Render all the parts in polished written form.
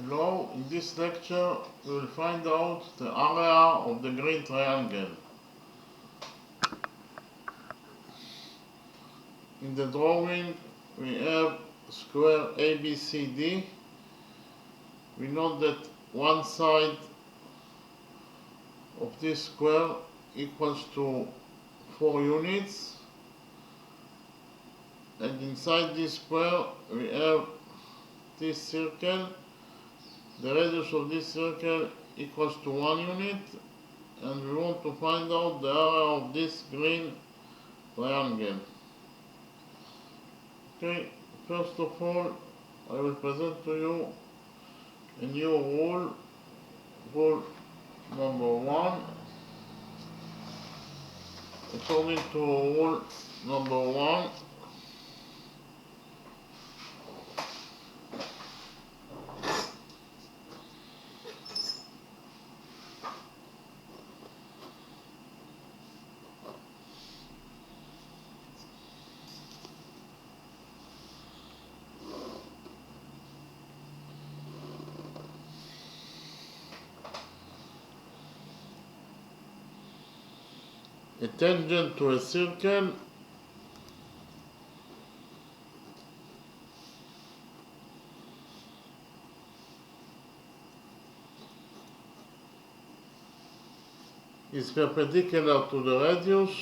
Hello, in this lecture we will find out the area of the green triangle. In the drawing we have square ABCD. We know that one side of this square equals to 4 units, and inside this square we have this circle. The radius of this circle equals to 1 unit, and we want to find out the area of this green triangle. Okay, first of all, I will present to you a new rule, rule number 1. According to rule number 1, a tangent to a circle is perpendicular to the radius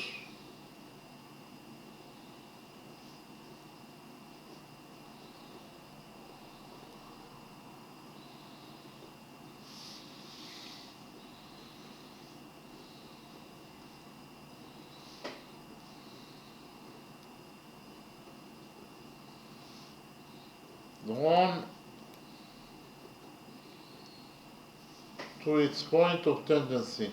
drawn to its point of tangency.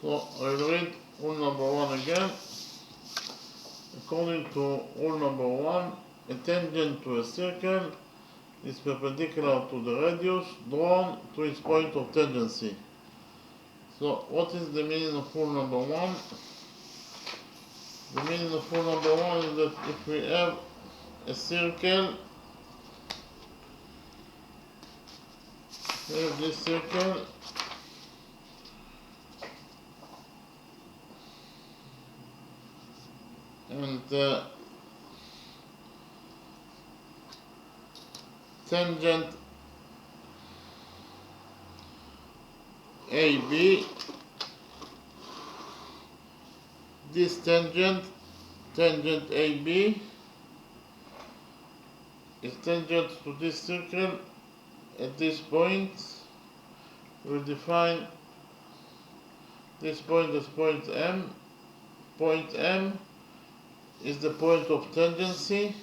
So I will read rule number 1 again. According to rule number 1, a tangent to a circle is perpendicular to the radius drawn to its point of tangency. So what is the meaning of rule number 1? The meaning of rule number 1 is that if we have a circle, we have this circle, and tangent AB, this tangent AB is tangent to this circle at this point. We'll define this point as point M. Point M is the point of tangency,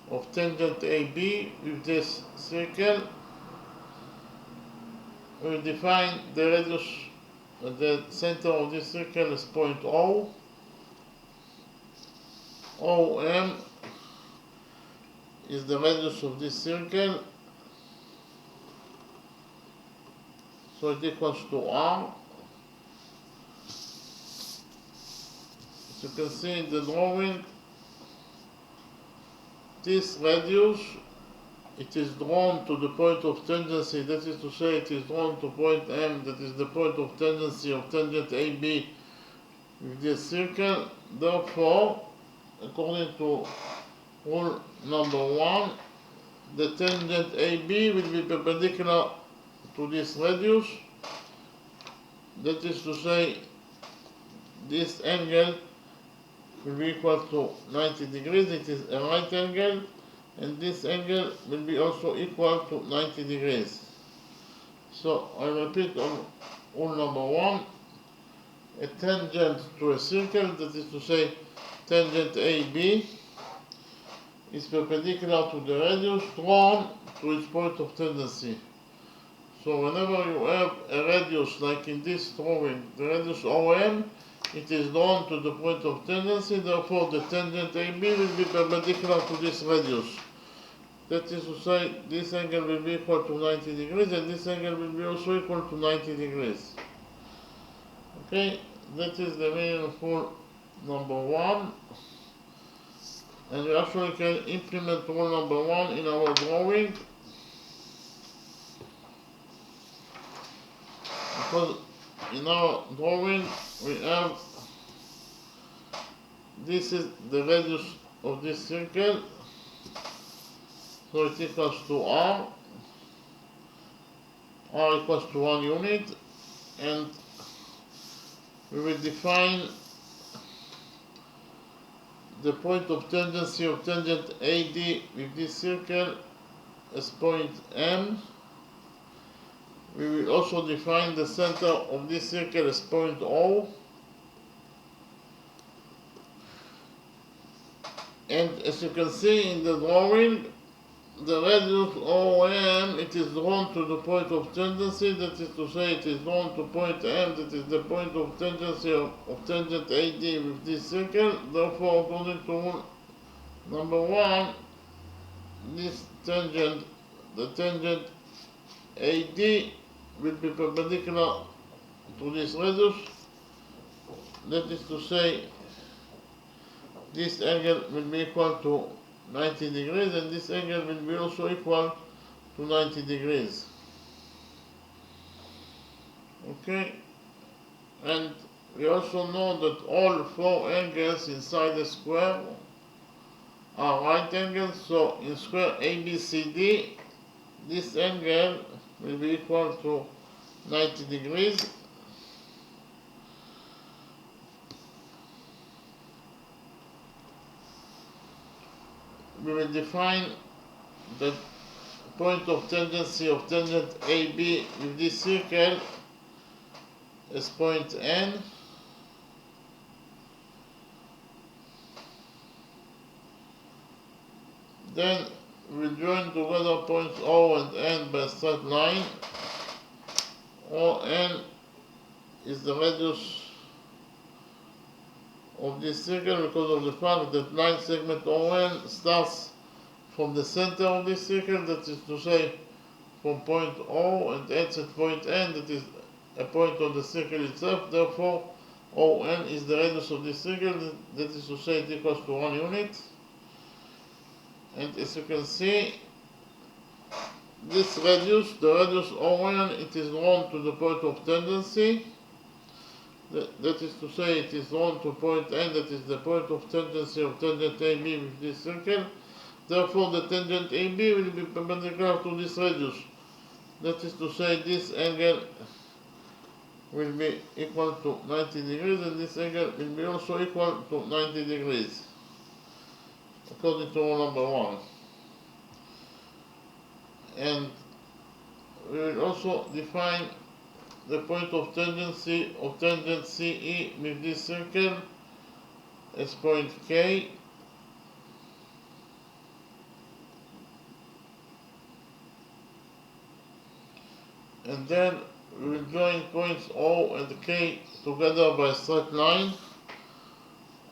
of tangent AB with this circle. We'll define the radius at the center of this circle as point O. OM is the radius of this circle, so it equals to R. As you can see in the drawing, this radius, it is drawn to the point of tangency, that is to say it is drawn to point M, that is the point of tangency of tangent AB with this circle. Therefore, according to rule number 1, the tangent AB will be perpendicular to this radius, that is to say this angle will be equal to 90 degrees, it is a right angle, and this angle will be also equal to 90 degrees. So I repeat on rule number 1, a tangent to a circle, that is to say tangent AB is perpendicular to the radius drawn to its point of tendency. So whenever you have a radius, like in this drawing, the radius OM, it is drawn to the point of tendency, therefore the tangent AB will be perpendicular to this radius. That is to say, this angle will be equal to 90 degrees and this angle will be also equal to 90 degrees. Okay, that is the meaning of rule number 1. And we actually can implement rule number 1 in our drawing, because in our drawing we have, this is the radius of this circle, so it equals to r equals to 1 unit, and we will define the point of tendency of tangent AD with this circle as point M. We will also define the center of this circle as point O. And as you can see in the drawing, the radius OM, it is drawn to the point of tendency, that is to say it is drawn to point M, that is the point of tendency of tangent AD with this circle. Therefore, according to rule number 1, this tangent, the tangent AD will be perpendicular to this radius, that is to say this angle will be equal to 90 degrees and this angle will be also equal to 90 degrees. Okay, and we also know that all 4 angles inside the square are right angles, so in square ABCD this angle will be equal to 90 degrees. We will define the point of tendency of tangent AB with this circle as point N. Then we will join together points O and N by a straight line. ON is the radius of this circle because of the fact that line segment ON starts from the center of this circle, that is to say from point O, and ends at point N, that is a point on the circle itself. Therefore ON is the radius of this circle, that is to say it equals to 1 unit. And as you can see, this radius, the radius ON, it is drawn to the point of tendency. That is to say, it is drawn to point N, that is the point of tendency of tangent AB with this circle. Therefore, the tangent AB will be perpendicular to this radius. That is to say, this angle will be equal to 90 degrees, and this angle will be also equal to 90 degrees, according to rule number 1. And we will also define the point of tendency of tangent CE with this circle as point K. And then we will join points O and K together by a straight line.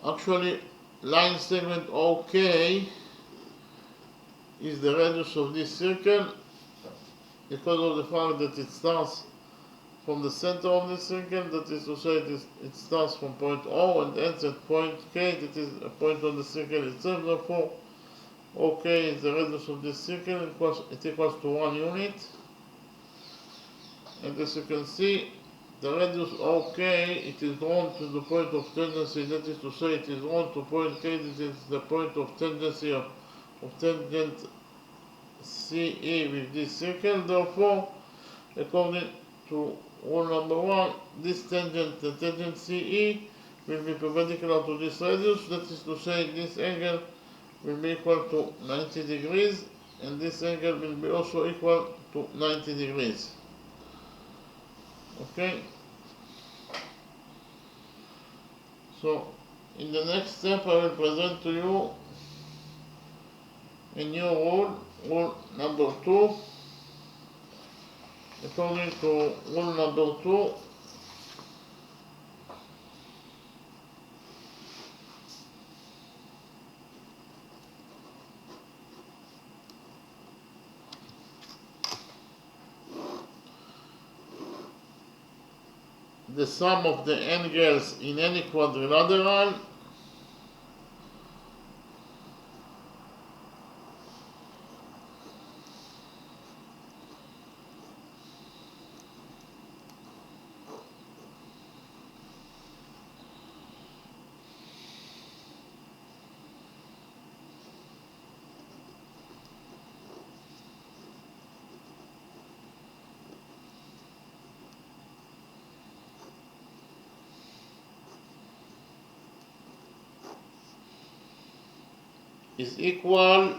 Actually, line segment OK is the radius of this circle because of the fact that it starts from the center of the circle, that is to say it starts from point O and ends at point K, that is a point on the circle itself. Therefore, OK is the radius of this circle, it equals to 1 unit. And as you can see, the radius OK, it is drawn to the point of tendency, that is to say it is drawn to point K, that is the point of tendency of tangent CE with this circle. Therefore, according to rule number 1, this tangent, the tangent CE, will be perpendicular to this radius, that is to say this angle will be equal to 90 degrees, and this angle will be also equal to 90 degrees. Okay? So, In the next step, I will present to you a new rule number 2. According to rule number 2, the sum of the angles in any quadrilateral is equal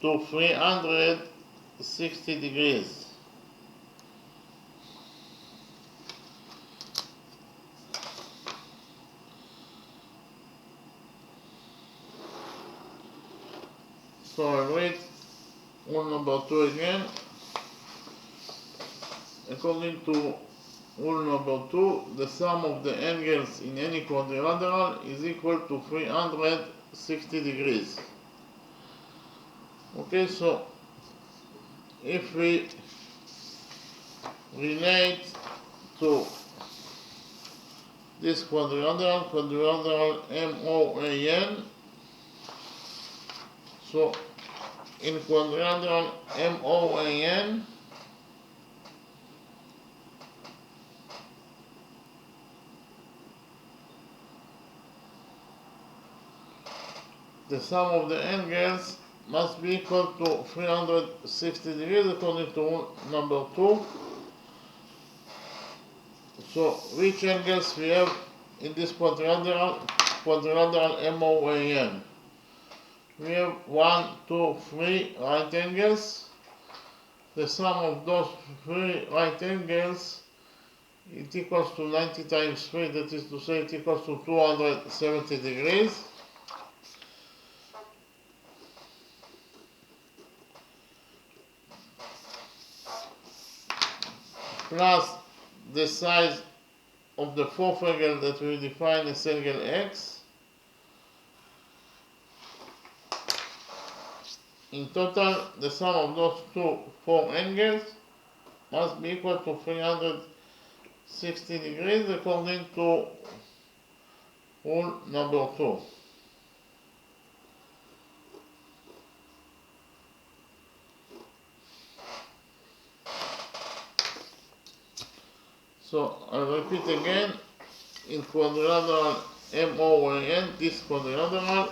to 360 degrees. So I read rule number 2 again. According to rule number 2, the sum of the angles in any quadrilateral is equal to 360 degrees. Okay, so if we relate to this quadrilateral MOAN, so in quadrilateral MOAN, the sum of the angles must be equal to 360 degrees according to rule number 2. So which angles we have in this quadrilateral MOAN? We have 1, 2, 3 right angles. The sum of those 3 right angles, it equals to 90 times 3, that is to say it equals to 270 degrees. Plus the size of the fourth angle that we define as angle X. In total, the sum of those four angles must be equal to 360 degrees according to rule number 2. So I'll repeat again, in quadrilateral MOAN, this quadrilateral,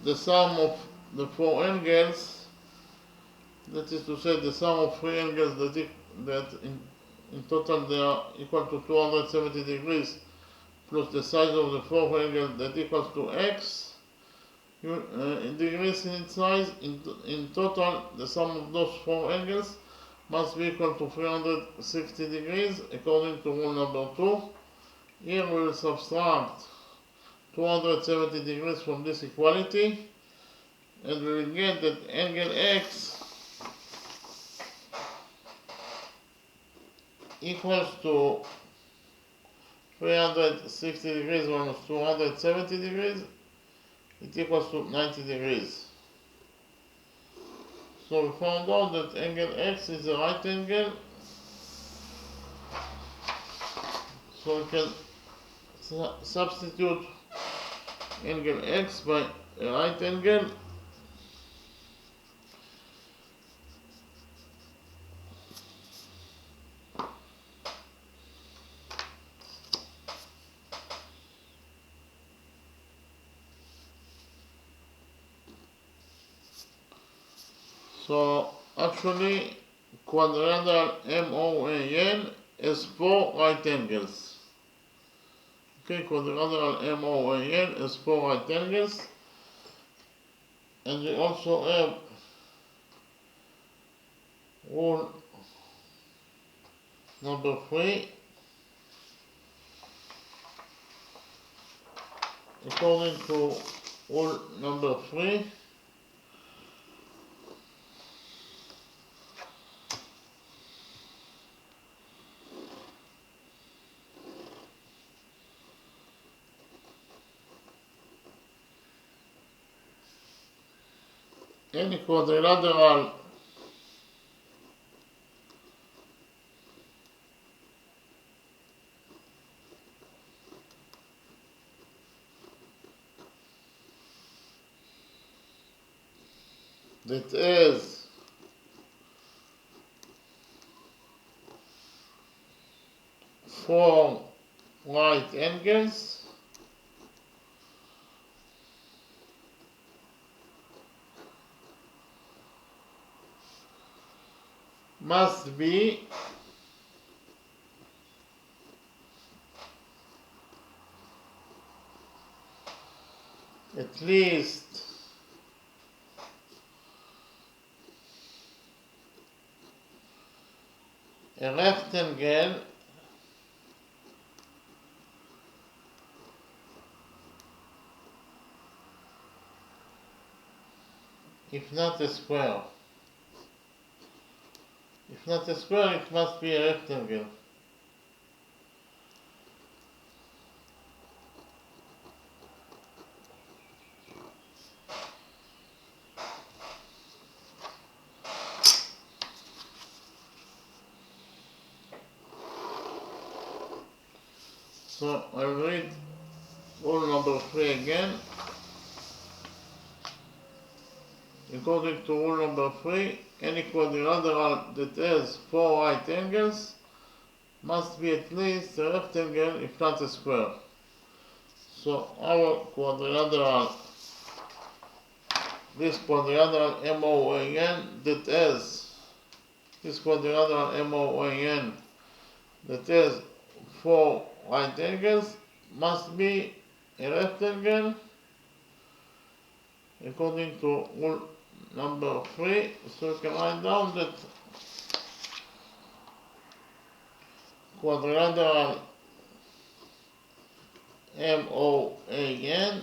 the sum of the four angles, that is to say the sum of 3 angles that in total they are equal to 270 degrees, plus the size of the fourth angle that equals to X, degrees in its size. In total, the sum of those 4 angles must be equal to 360 degrees according to rule number 2. Here we will subtract 270 degrees from this equality, and we will get that angle X equals to 360 degrees minus 270 degrees, it equals to 90 degrees. So we found out that angle X is a right angle, so we can substitute angle X by a right angle. So actually, quadrilateral MOAN has 4 right angles. Okay, quadrilateral MOAN has 4 right angles, and we also have rule Number 3, according to rule number 3, any quadrilateral that has four right angles must be at least a rectangle if not a square. If not a square, it must be a rectangle. So I'll read rule number 3 again. According to rule number 3, any quadrilateral that has four right angles must be at least a rectangle if not a square. So our quadrilateral, this quadrilateral MOAN that has, this quadrilateral MOAN that has four right angles must be a rectangle according to rule number 3. So you can write down that quadrilateral MOAN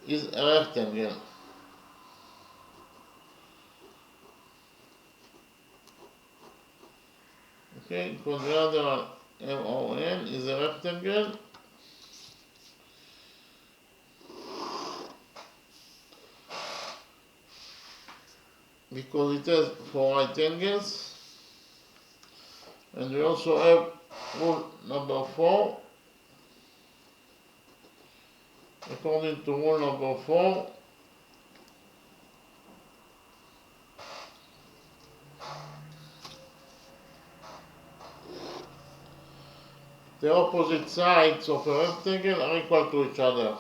is a rectangle. Okay, quadrilateral MON is a rectangle because it has four right angles. And we also have rule number 4. According to rule number 4, the opposite sides of a rectangle are equal to each other.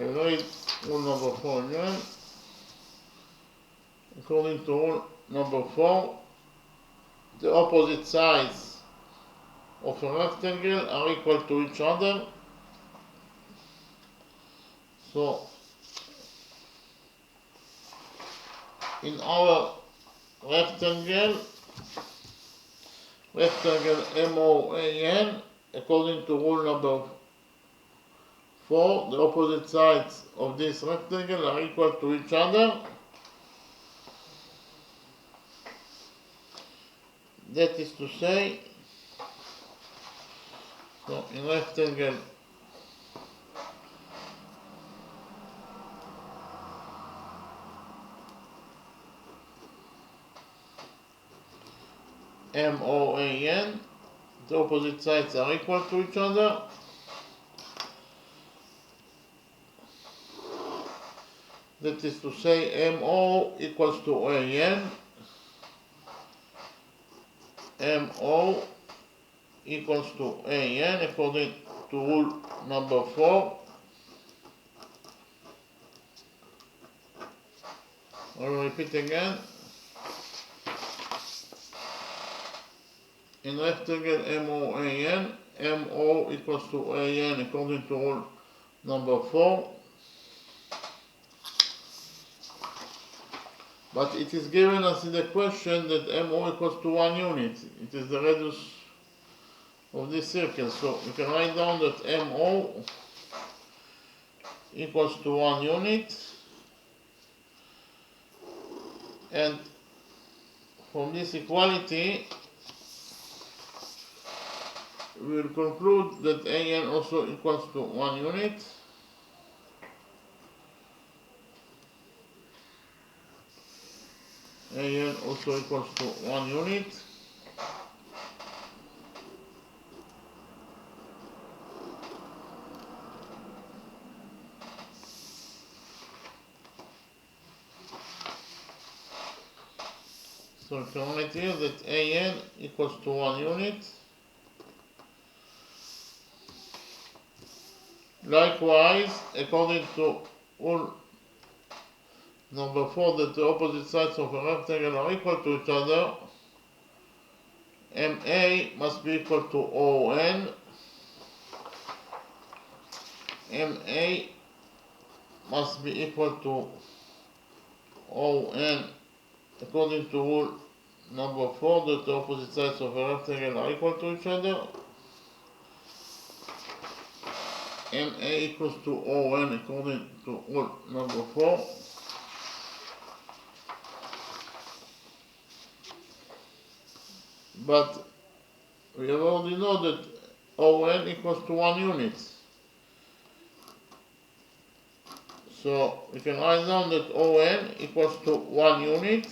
I read rule number 4 again. According to rule number 4, the opposite sides of a rectangle are equal to each other. So in our rectangle MOAN, according to rule number 4, the opposite sides of this rectangle are equal to each other. That is to say, so in rectangle MOAN, the opposite sides are equal to each other. That is to say, MO equals to AN, MO equals to AN according to rule number 4. I will repeat again. In rectangle MOAN, MO equals to AN according to rule number 4. But it is given us in the question that MO equals to 1 unit. It is the radius of this circle. So we can write down that MO equals to 1 unit. And from this equality, we will conclude that AN also equals to 1 unit. AN also equals to 1 unit. So we can write here that AN equals to 1 unit. Likewise, according to rule number 4, that the opposite sides of a rectangle are equal to each other, MA must be equal to ON, MA must be equal to ON according to rule number 4, that the opposite sides of a rectangle are equal to each other. MA equals to ON according to rule number 4. But we have already know that ON equals to 1 unit. So we can write down that ON equals to 1 unit.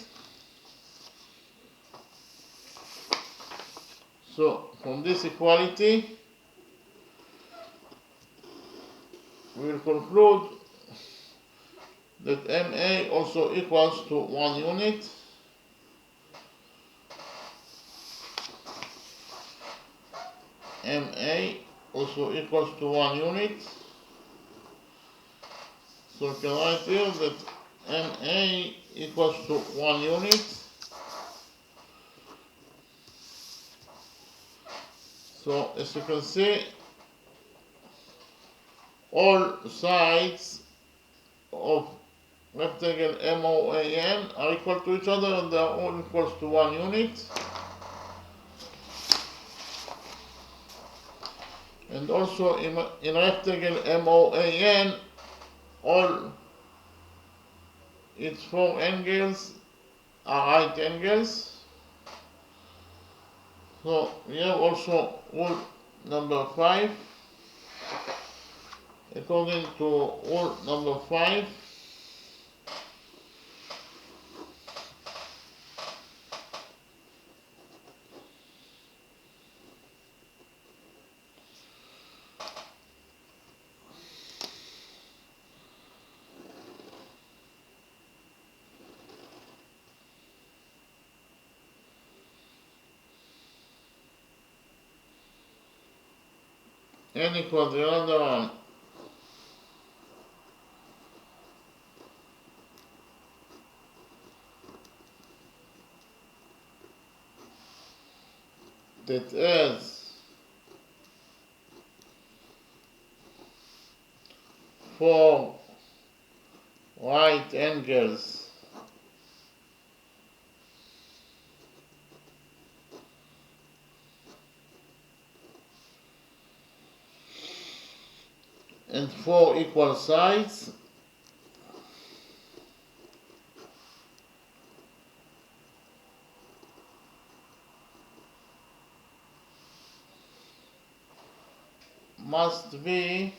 So from this equality, we will conclude that MA also equals to 1 unit. MA also equals to 1 unit. So we can write here that MA equals to 1 unit. So as you can see, all sides of rectangle MOAN are equal to each other and they are all equals to 1 unit. And also in rectangle MOAN, all its 4 angles are right angles. So we have also rule number 5. According to rule number 5, any quadrilateral that has 4 right angles and 4 equal sides must be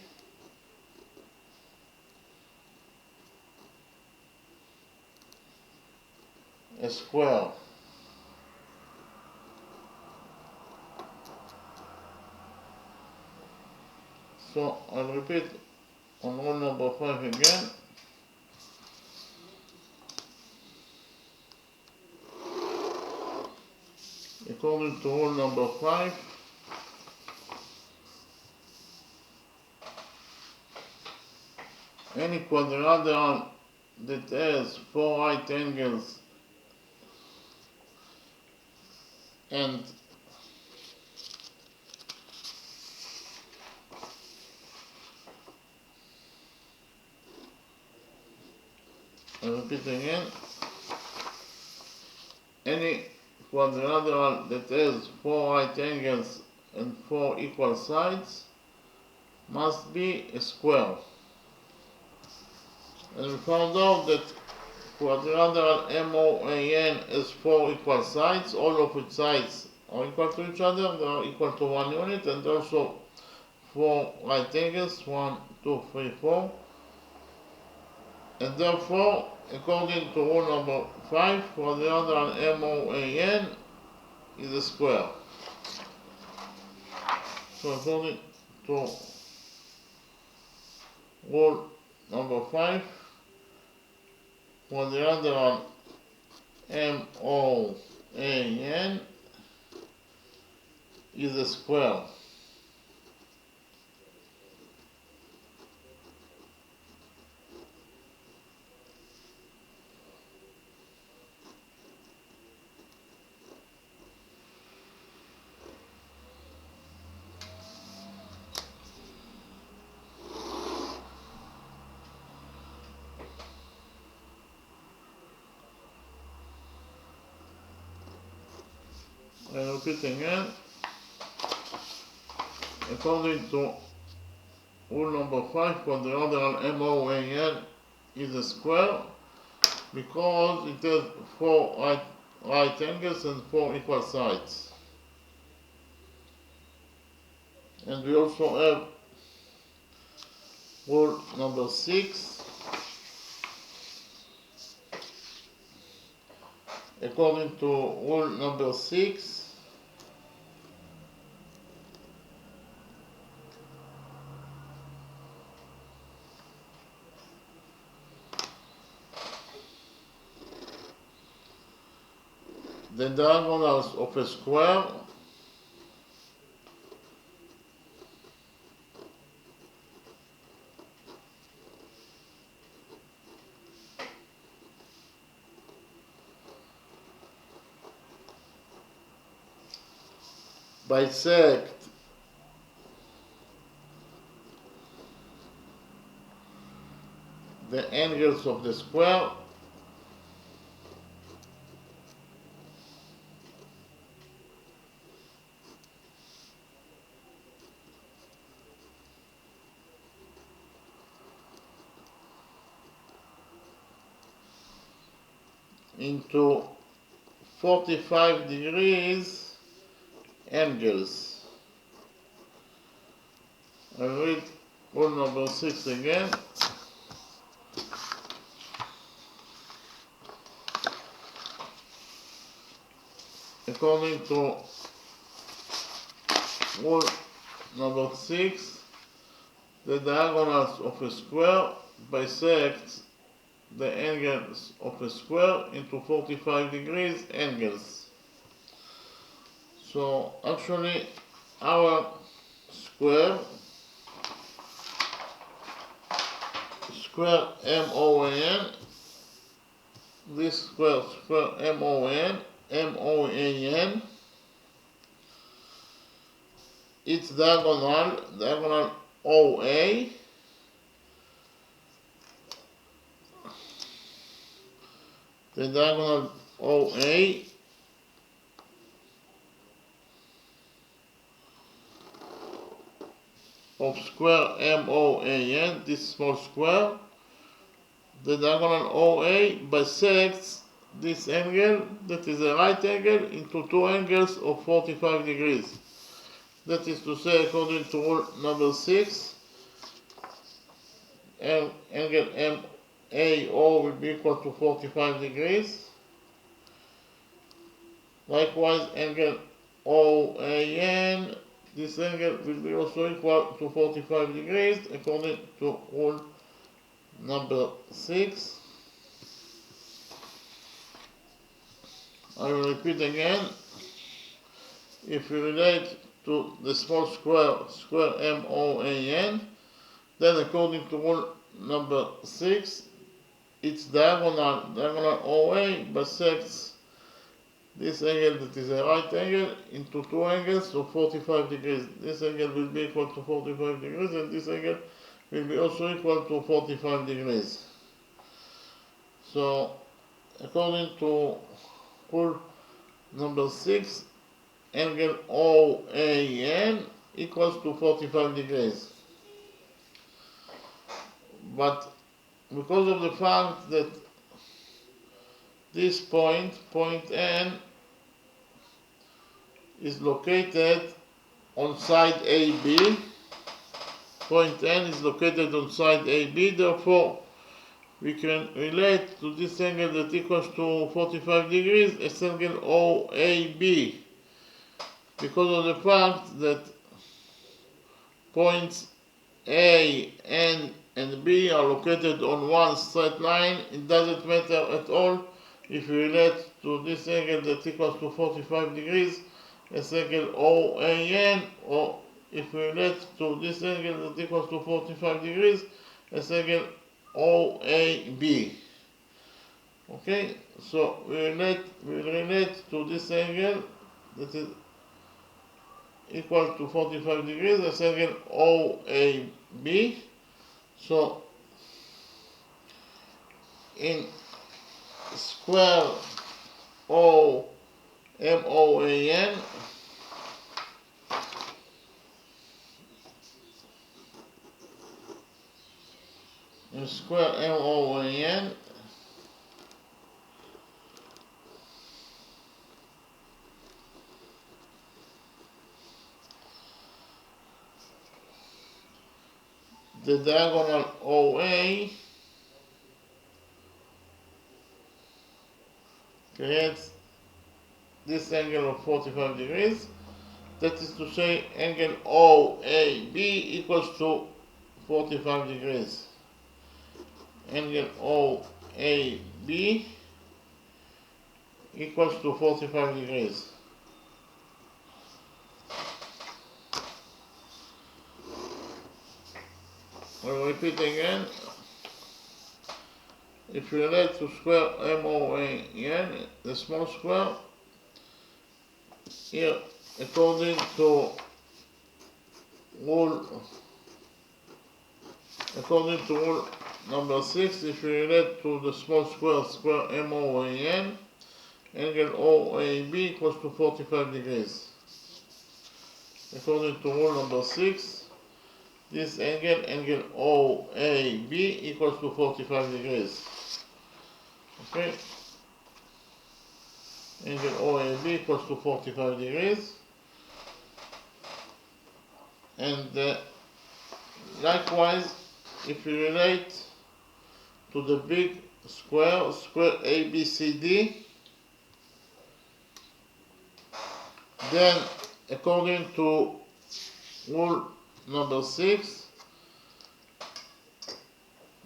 a square. So I'll repeat on rule number 5 again. according to rule number 5, any quadrilateral that has 4 right angles and I repeat again, any quadrilateral that has 4 right angles and 4 equal sides must be a square. And we found out that quadrilateral MOAN has 4 equal sides, all of its sides are equal to each other, they are equal to 1 unit, and also 4 right angles, 1, 2, 3, 4. And therefore, according to rule number 5, quadrilateral MOAN is a square. So according to rule number 5, quadrilateral MOAN is a square. I repeat again, according to rule number 5, quadrilateral MOAN is a square because it has 4 right angles and 4 equal sides. And we also have rule number 6. According to rule number 6, the diagonals of a square bisect the angles of the square into 45 degrees angles. I read rule number 6 again. According to rule number 6, the diagonals of a square bisect the angles of a square into 45 degrees angles. So actually our square MOAN, this square MOAN, its diagonal OA the diagonal OA of square MOAN, this small square, the diagonal OA bisects this angle, that is a right angle, into 2 angles of 45 degrees. That is to say, according to rule number 6, angle MAO will be equal to 45 degrees. Likewise, angle OAN, this angle will be also equal to 45 degrees according to rule number 6. I will repeat again. if we relate to the small square, square MOAN, then according to rule number 6, its diagonal OA bisects this angle that is a right angle into two angles of 45 degrees. This angle will be equal to 45 degrees and this angle will be also equal to 45 degrees. So according to rule number 6, angle OAN equals to 45 degrees. But because of the fact that this point N, is located on side AB, point N is located on side AB, therefore we can relate to this angle that equals to 45 degrees as angle OAB, because of the fact that points A, N, and B are located on one straight line. It doesn't matter at all if we relate to this angle that equals to 45 degrees as angle OAN, or if we relate to this angle that equals to 45 degrees as angle OAB. Okay, so we relate to this angle that is equal to 45 degrees as angle OAB. So in square MOAN, in square MOAN, the diagonal OA creates this angle of 45 degrees. That is to say, angle OAB equals to 45 degrees. Angle OAB equals to 45 degrees. I'll repeat again. If we relate to square MOAN, the small square, here according to rule number 6, if we relate to the small square, square MOAN, angle OAB equals to 45 degrees. According to rule number 6, this angle OAB equals to 45 degrees. Okay? Angle OAB equals to 45 degrees. And likewise, if we relate to the big square, square ABCD, then according to rule number 6,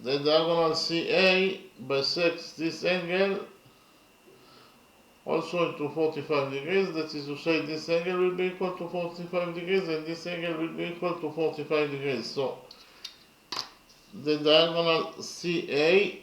the diagonal CA bisects this angle also into 45 degrees. That is to say, this angle will be equal to 45 degrees and this angle will be equal to 45 degrees. So the diagonal CA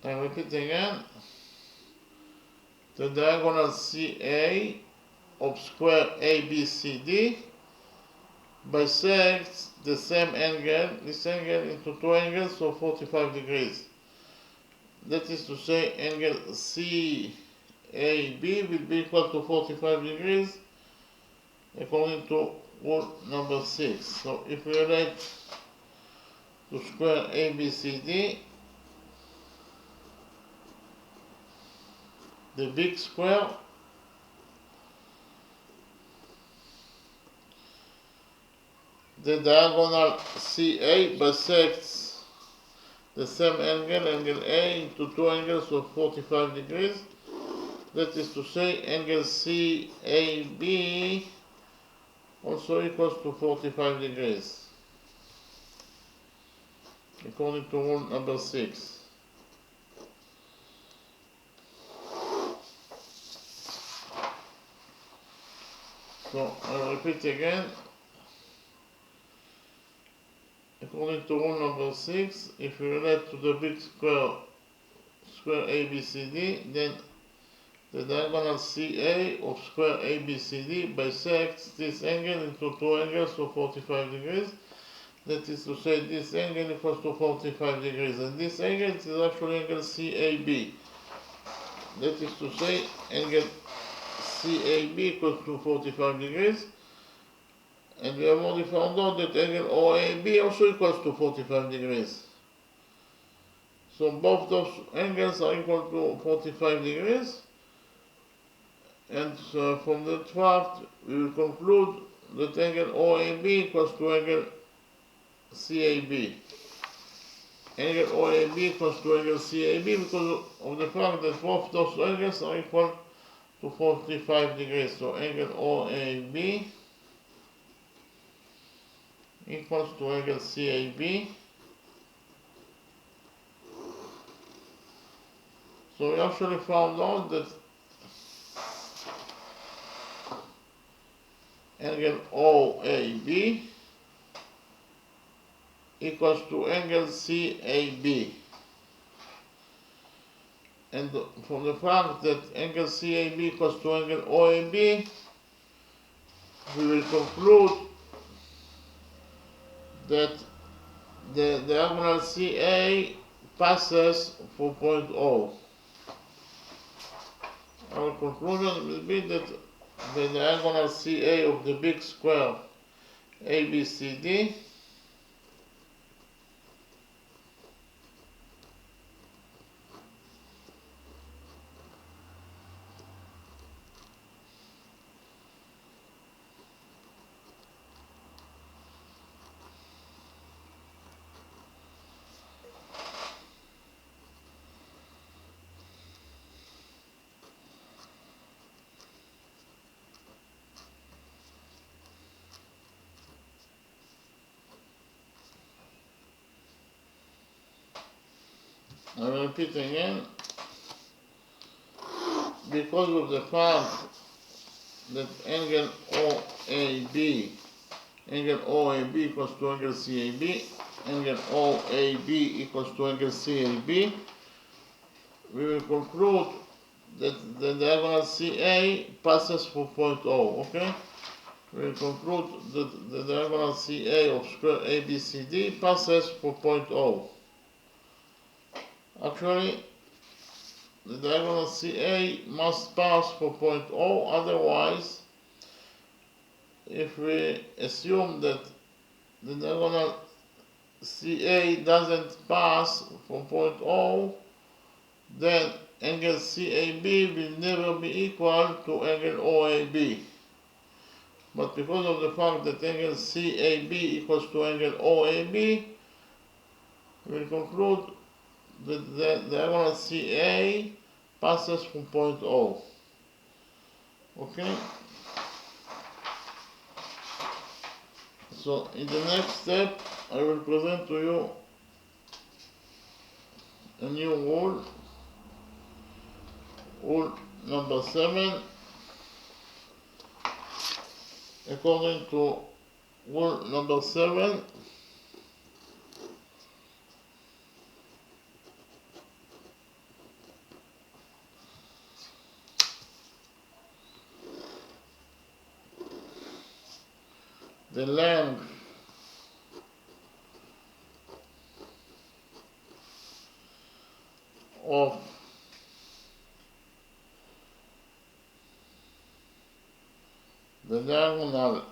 I repeat again, the diagonal CA of square ABCD bisects the same angle, this angle, into two angles of 45 degrees. That is to say, angle CAB will be equal to 45 degrees according to rule number 6. So if we relate to square ABCD, the big square, the diagonal CA bisects the same angle, angle A, into two angles of 45 degrees. That is to say, angle CAB also equals to 45 degrees, according to rule number 6. So I'll repeat again. According to rule number 6, if we relate to the big square ABCD, then the diagonal CA of square ABCD bisects this angle into two angles of 45 degrees. That is to say, this angle equals to 45 degrees, and this angle is actually angle CAB. That is to say, angle CAB equals to 45 degrees, and we have already found out that angle OAB also equals to 45 degrees. So both those angles are equal to 45 degrees, and from that fact we will conclude that angle OAB equals to angle CAB. Angle OAB equals to angle CAB because of the fact that both those angles are equal to 45 degrees. So angle OAB equals to angle CAB. So we actually found out that angle OAB equals to angle CAB. And from the fact that angle CAB equals to angle OAB, we will conclude that the diagonal CA passes for point O. Our conclusion will be that the diagonal CA of the big square ABCD I will repeat again, because of the fact that angle OAB equals to angle CAB, angle OAB equals to angle CAB, we will conclude that the diagonal CA passes for point O, okay? We will conclude that the diagonal CA of square ABCD passes for point O. Actually, the diagonal CA must pass for point O, otherwise, if we assume that the diagonal CA doesn't pass from point O, then angle CAB will never be equal to angle OAB. But because of the fact that angle CAB equals to angle OAB, we will conclude that the diagonal CA passes from point O. Okay? So in the next step, I will present to you a new rule, rule number 7. According to rule number 7, the length of the diagonal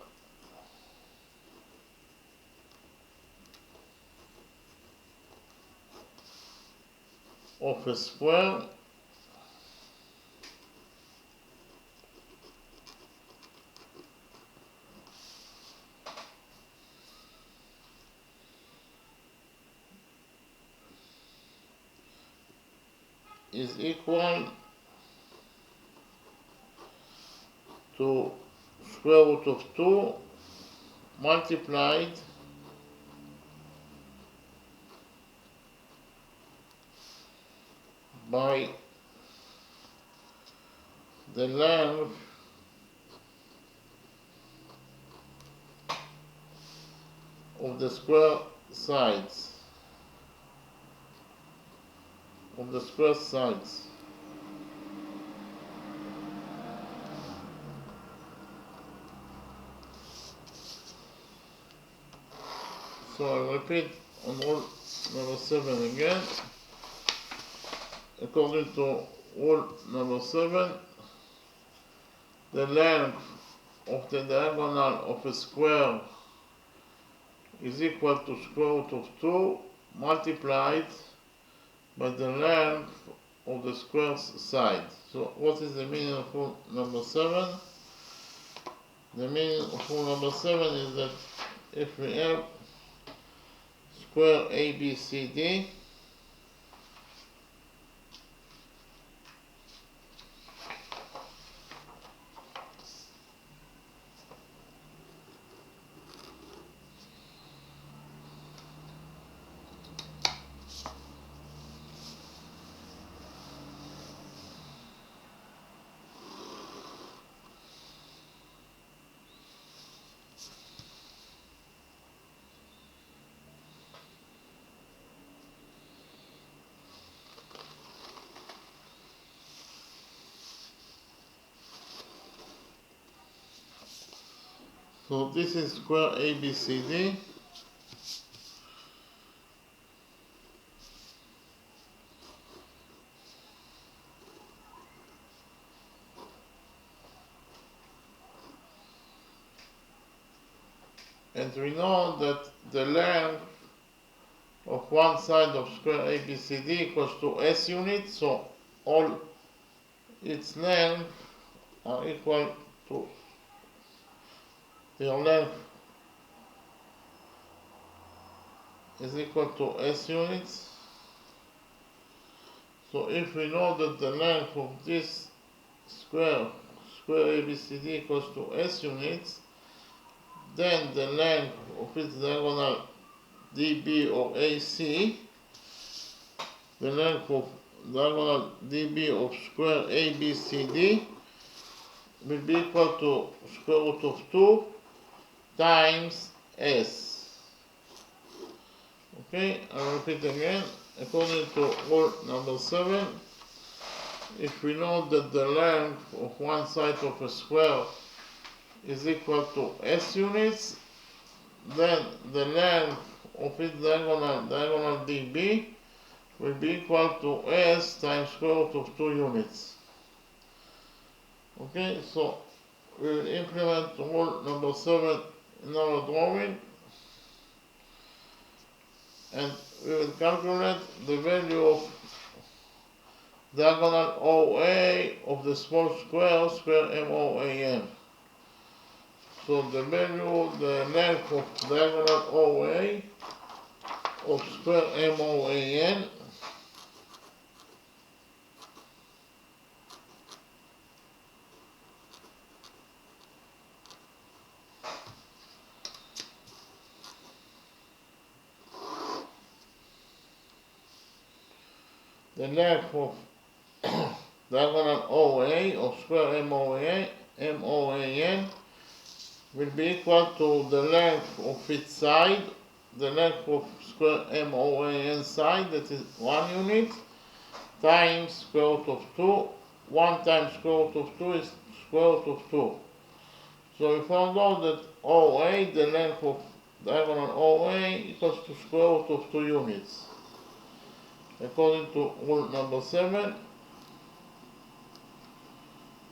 of a square is equal to square root of 2 multiplied by the length of the square sides So I repeat on rule number 7 again. According to rule number 7, the length of the diagonal of a square is equal to square root of 2 multiplied by the length of the square's side. So what is the meaning of rule number 7? The meaning of rule number 7 is that if we have square ABCD, so this is square ABCD, and we know that the length of one side of square ABCD equals to S units, so all its length are equal to their length is equal to S units. So if we know that the length of this square ABCD equals to S units, then the length of its diagonal DB or AC, the length of diagonal DB of square ABCD will be equal to square root of 2 times S. Okay, I'll repeat again. According to rule number 7, if we know that the length of one side of a square is equal to S units, then the length of its diagonal DB will be equal to S times square root of 2 units. Okay, so we will implement rule number 7 in our drawing, and we will calculate the value of diagonal OA of the small square MOAN. So the length of diagonal OA of square MOAN the length of diagonal OA of square MOAN will be equal to the length of its side, the length of square MOAN side, that is 1 unit, times square root of 2. 1 times square root of 2 is square root of 2. So we found out that OA, the length of diagonal OA, equals to square root of 2 units. According to rule number 7,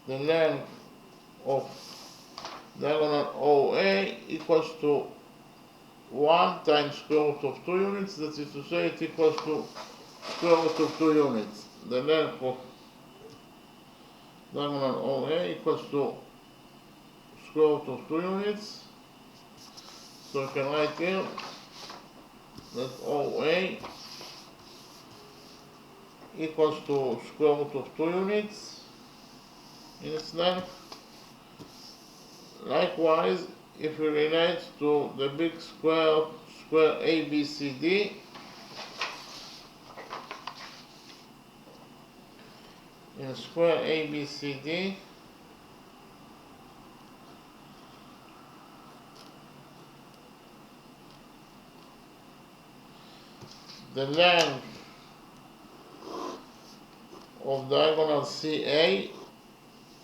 the length of diagonal OA equals to 1 times square root of 2 units, that is to say it equals to square root of 2 units. The length of diagonal OA equals to square root of 2 units. So we can write here that OA equals to square root of 2 units in its length. Likewise, if we relate to the big square ABCD, in square ABCD, the length of diagonal CA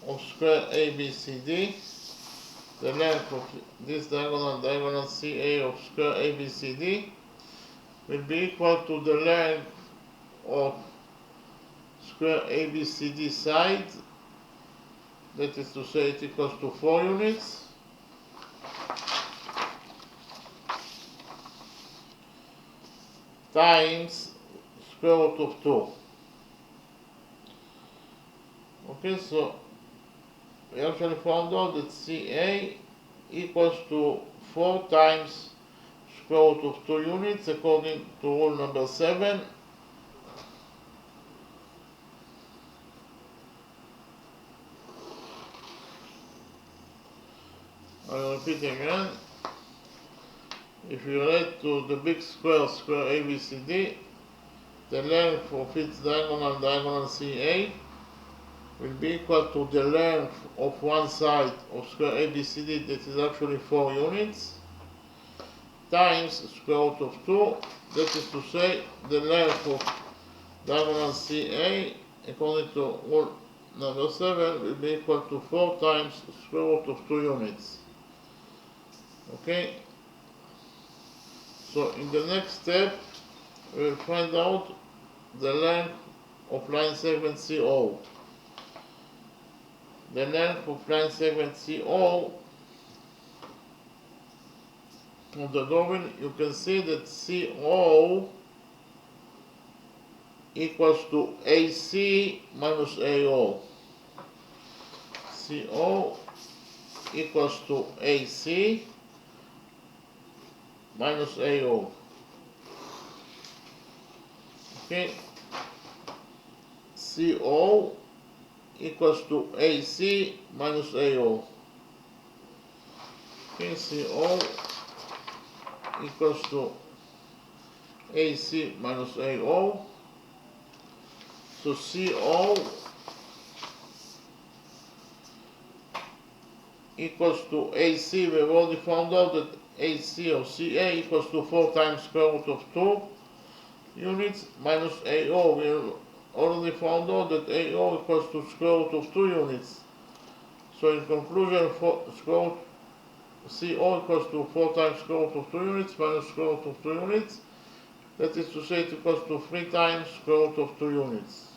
of square ABCD, the length of this diagonal CA of square ABCD will be equal to the length of square ABCD side, that is to say it equals to 4 units, times square root of 2. Okay, so we actually found out that CA equals to 4 times square root of 2 units according to rule number 7. I'll repeat again. If you relate to the big square ABCD, the length of its diagonal CA will be equal to the length of one side of square ABCD, that is actually 4 units, times square root of 2, that is to say the length of diagonal CA according to rule number 7 will be equal to 4 times square root of 2 units. Okay, so in the next step we will find out the length of line segment CO. The length of line segment CO on the drawing, you can see that CO equals to AC minus AO. CO equals to AC minus AO. Okay, CO equals to AC minus AO. Okay, CO equals to AC minus AO. So CO equals to AC. We've already found out that AC or CA equals to 4 times square root of 2 units minus AO. We already found out that AO equals to square root of 2 units. So in conclusion, CO equals to 4 times square root of 2 units minus square root of 2 units. That is to say it equals to 3 times square root of 2 units.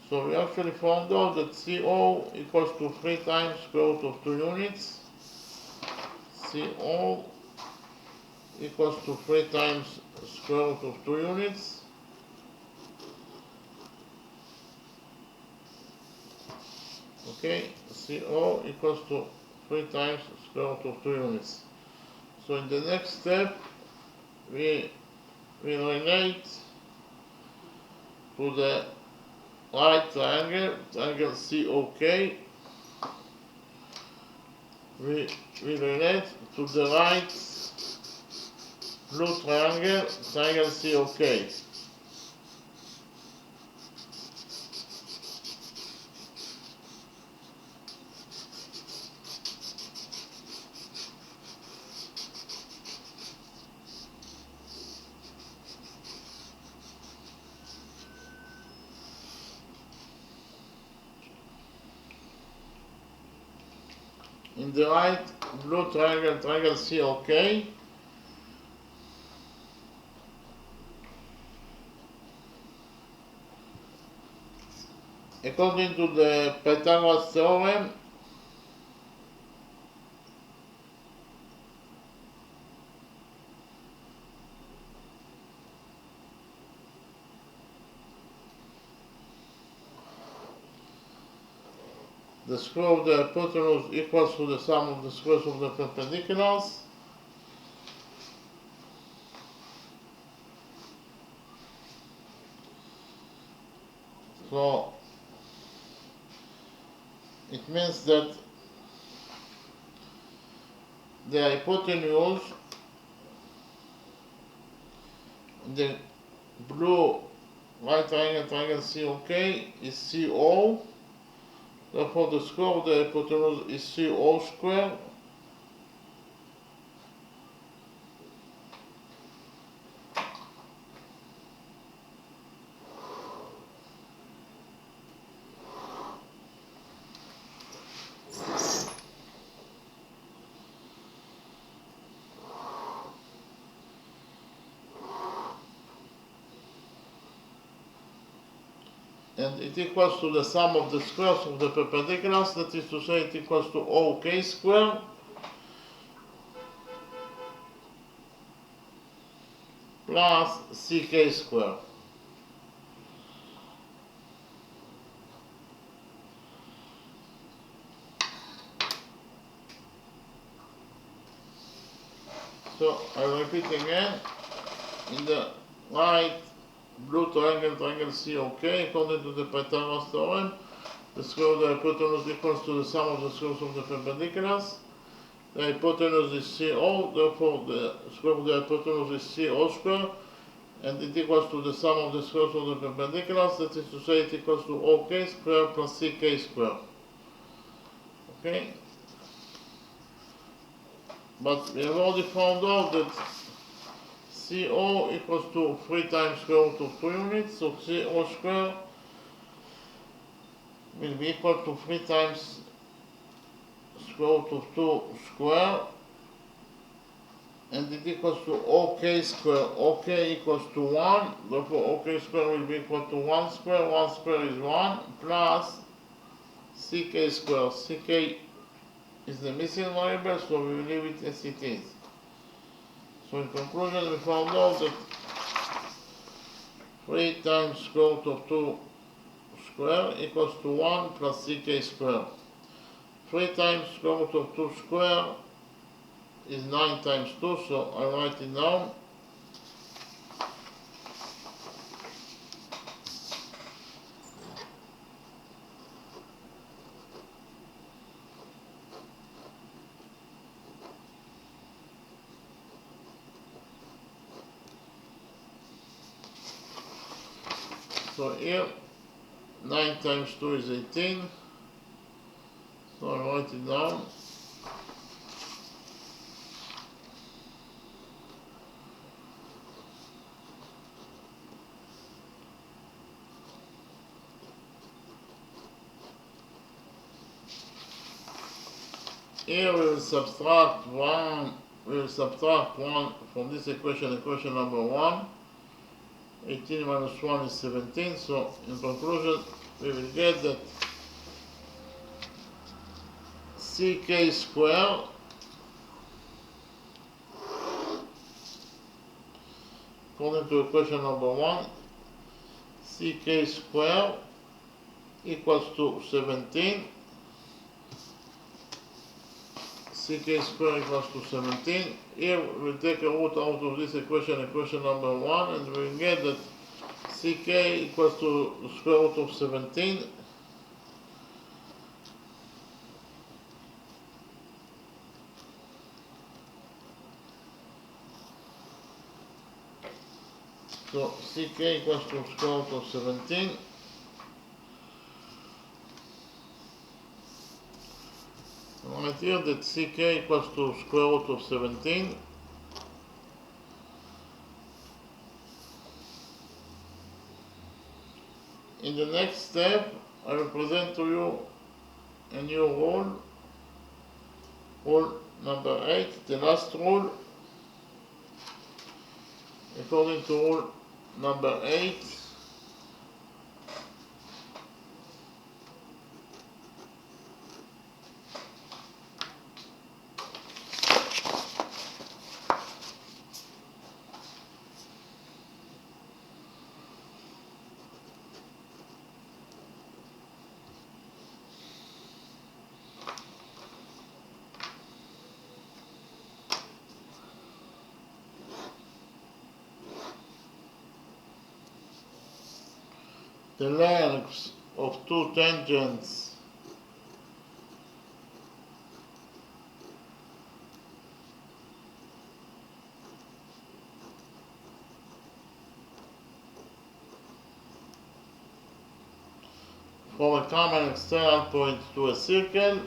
So we actually found out that CO equals to 3 times square root of 2 units. CO equals to 3 times square root of 2 units. Okay, CO equals to 3 times square root of 2 units. So in the next step, we relate to the right triangle COK. We relate to the right blue triangle COK. In the right blue triangle COK, according to the Pythagoras theorem, the square of the hypotenuse equals to the sum of the squares of the perpendiculars. So it means that the hypotenuse in the blue right triangle COK is CO. Therefore the square of the hypotenuse is CO squared. And it equals to the sum of the squares of the perpendiculars, that is to say it equals to OK squared plus CK squared. So I repeat again, in the right blue triangle COK, according to the Pythagoras theorem, the square of the hypotenuse equals to the sum of the squares of the perpendiculars. The hypotenuse is CO, therefore the square of the hypotenuse is CO squared, and it equals to the sum of the squares of the perpendiculars, that is to say it equals to OK squared plus CK squared. Okay? But we have already found out that CO equals to 3 times square root of 2 units, so CO squared will be equal to 3 times square root of 2 square, and it equals to OK square. OK equals to 1, therefore OK square will be equal to 1 square. 1 square is 1 plus CK square. CK is the missing variable, so we will leave it as it is. So in conclusion, we found out that 3 times square root of 2 square equals to 1 plus CK square. 3 times square root of 2 square is 9 times 2, so I write it down. So here 9 times 2 is 18, so I write it down. Here we will subtract 1 from this equation number 1. 18 minus 1 is 17, so in conclusion we will get that CK squared according to equation number 1, CK squared equals to 17. CK squared equals to 17. Here we will take a root out of this equation number 1, and we will get that CK equals to the square root of 17. So CK equals to square root of 17. Right here that CK equals to square root of 17. In the next step, I will present to you a new rule, rule number 8, the last rule. According to rule number 8, the lengths of two tangents from a common external point to a circle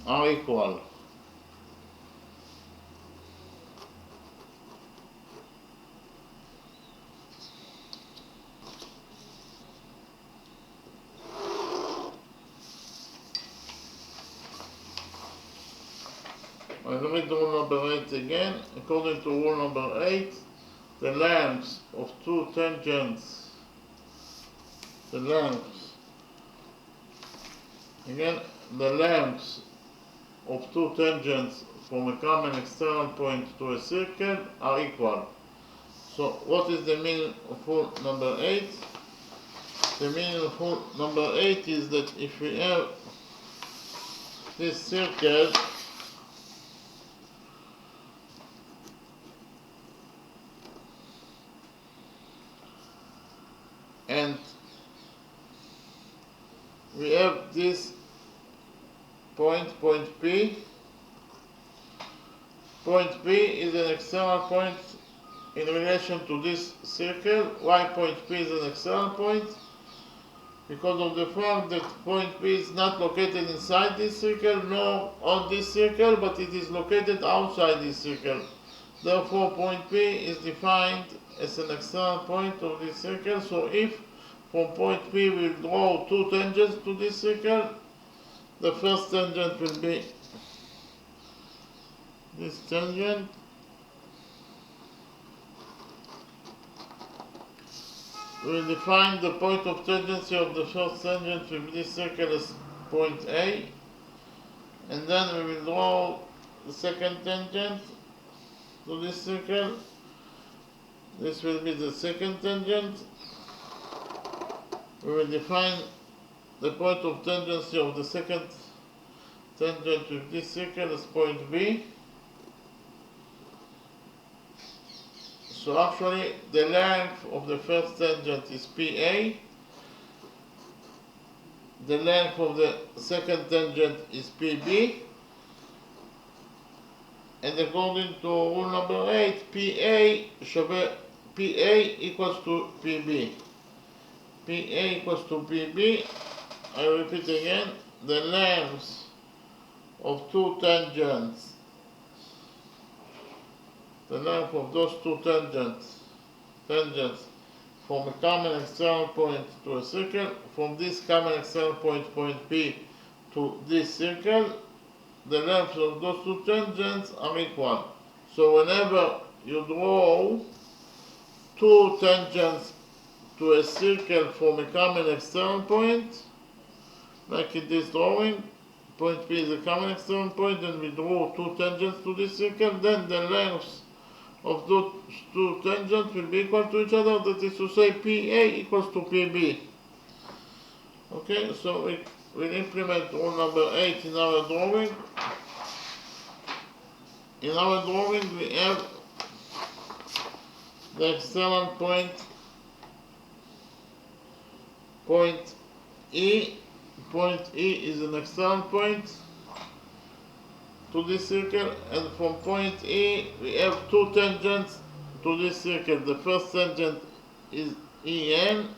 are equal. I read rule number 8 again. According to rule number 8, the lengths of two tangents, the lengths of two tangents from a common external point to a circle are equal. So what is the meaning of rule number 8? The meaning of rule number 8 is that if we have this circle and we have this point P. Point P is an external point in relation to this circle. Why point P is an external point? Because of the fact that point P is not located inside this circle nor on this circle, but it is located outside this circle. Therefore, point P is defined as an external point of this circle. So if from point P we draw two tangents to this circle, the first tangent will be this tangent, we will define the point of tangency of the first tangent with this circle as point A, and then we will draw the second tangent to this circle. This will be the second tangent. We will define the point of tangency of the second tangent with this circle as point B. So actually the length of the first tangent is PA, the length of the second tangent is PB, and according to rule number 8, PA equals to PB. PA equals to PB. I repeat again, the lengths of two tangents, the length of those two tangents from a common external point to a circle, from this common external point, point P, to this circle, the lengths of those two tangents are equal. So whenever you draw two tangents to a circle from a common external point, like in this drawing, point P is a common external point, and we draw two tangents to this circle, then the lengths of those two tangents will be equal to each other. That is to say, PA equals to PB. Okay, so we will implement rule number 8 in our drawing. In our drawing, we have the external point, point E. Point E is an external point to this circle, and from point E we have two tangents to this circle. The first tangent is EN,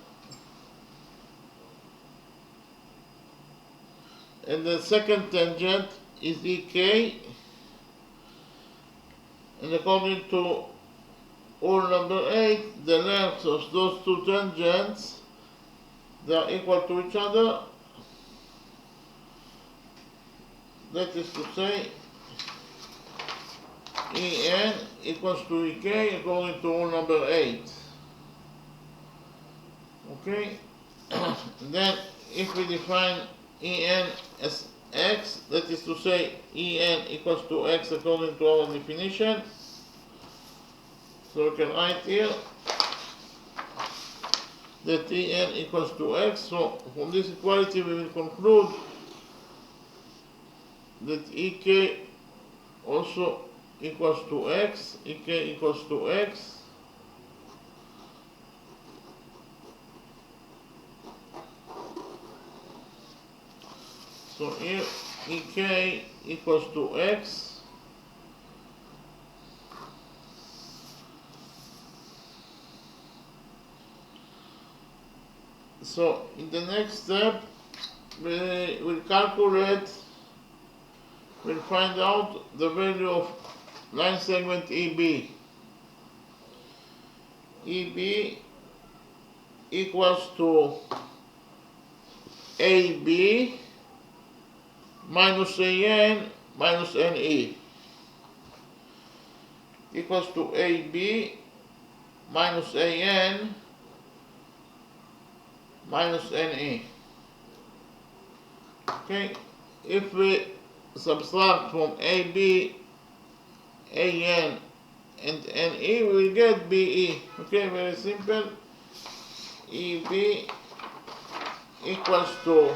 and the second tangent is EK, and according to rule number 8, the lengths of those two tangents, they are equal to each other. That is to say, En equals to Ek according to rule number 8. Okay? Then if we define En as x, that is to say En equals to x according to our definition. So we can write here that En equals to x. So from this equality we will conclude that Ek also equals to x, Ek equals to x. So here Ek equals to x. So in the next step we will calculate, we'll find out the value of line segment EB. EB equals to AB minus AN minus NE, equals to AB minus AN minus NE. Okay, if we subtract from AB, AN and NE, we will get BE. Okay, very simple. EB equals to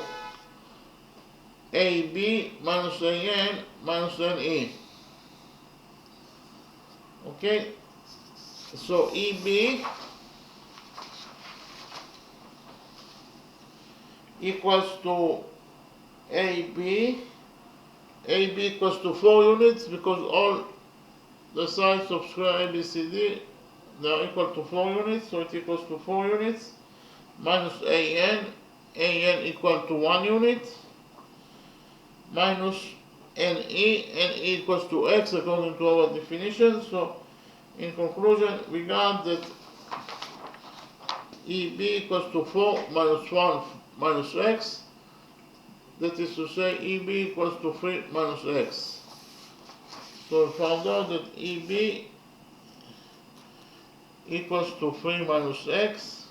AB minus AN minus NE. Okay, so EB equals to AB equals to 4 units because all the sides of square ABCD, they are equal to 4 units, so it equals to 4 units, minus AN equal to 1 unit, minus NE equals to x according to our definition. So in conclusion, we got that EB equals to 4 minus 1 minus x, that is to say EB equals to 3 minus x. So we found out that EB equals to 3 minus x.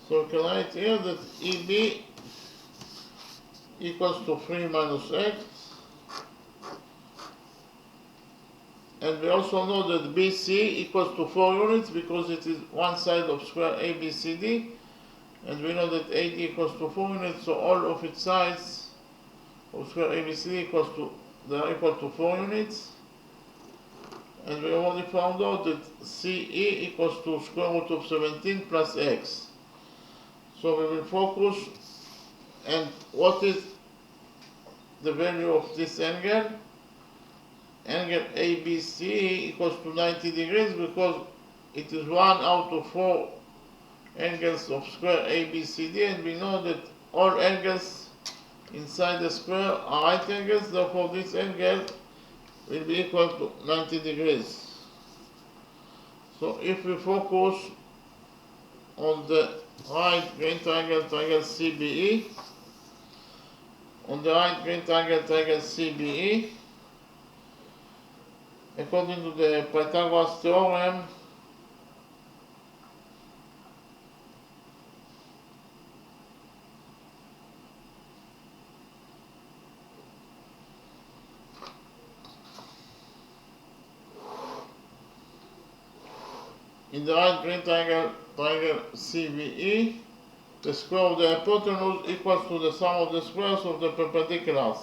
So we can write here that EB equals to 3 minus x. And we also know that BC equals to 4 units because it is one side of square ABCD. And we know that AD equals to 4 units, so all of its sides of square ABCD they are equal to 4 units. And we already found out that CE equals to square root of 17 plus x. So we will focus, and what is the value of this angle? Angle ABC equals to 90 degrees because it is 1 out of 4 angles of square ABCD, and we know that all angles inside the square are right angles, therefore this angle will be equal to 90 degrees. So if we focus on the right green triangle, triangle CBE, on the right green triangle, triangle CBE, according to the Pythagoras theorem, in the right green triangle, triangle CBE, the square of the hypotenuse equals to the sum of the squares of the perpendiculars.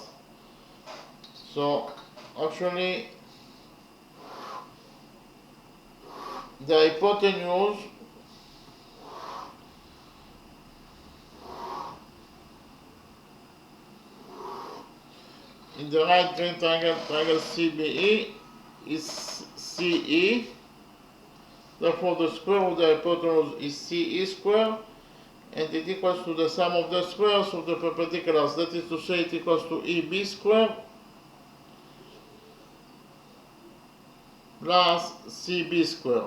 So actually the hypotenuse in the right green triangle, triangle CBE is CE. Therefore the square of the hypotenuse is CE square, and it equals to the sum of the squares of the perpendiculars. That is to say, it equals to EB square plus CB square.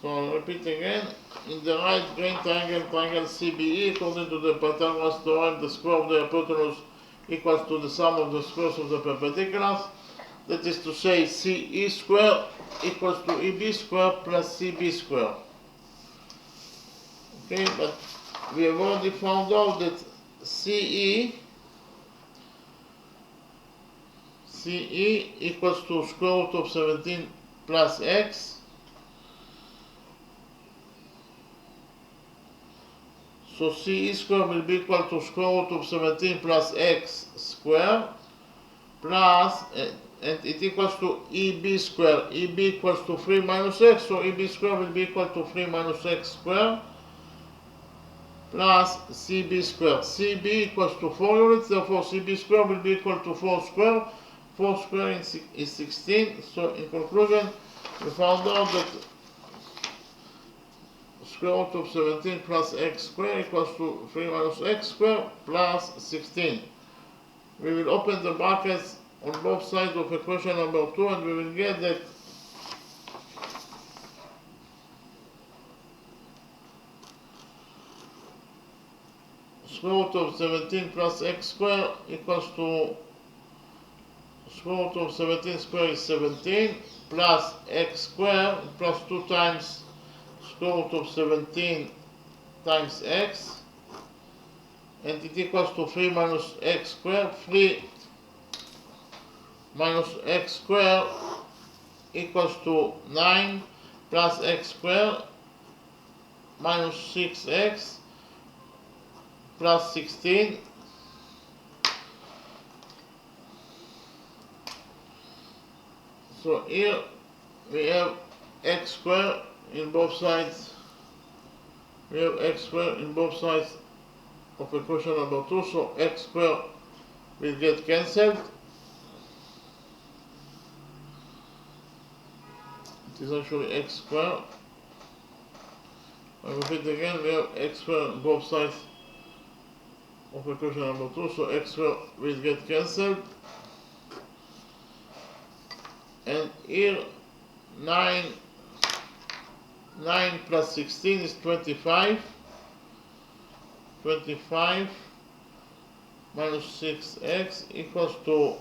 So I'll repeat again, in the right green triangle, triangle CBE, according to the Pythagoras theorem, the square of the hypotenuse equals to the sum of the squares of the perpendiculars. That is to say, CE square equals to EB square plus CB square. Okay, but we have already found out that CE equals to square root of 17 plus x. So CE square will be equal to square root of 17 plus x square plus, and it equals to EB square. EB equals to 3 minus x, so EB square will be equal to 3 minus x square plus CB square. CB equals to 4 units, therefore CB square will be equal to 4 square. 4 square is 16, so in conclusion, we found out that square root of 17 plus x square equals to 3 minus x square plus 16. We will open the brackets on both sides of equation number 2 and we will get that square root of 17 plus x square equals to square root of 17 square is 17 plus x square plus 2 times square root of 17 times x, and it equals to 3 minus x square. 3 minus x square equals to 9 plus x square minus 6x plus 16. So here we have x square in both sides. We have x square in both sides of equation number 2, so x square will get cancelled. It is actually x square. I repeat again, we have x square on both sides of equation number 2, so x square will get cancelled. And here 9 plus 16 is 25. 25 minus 6x equals to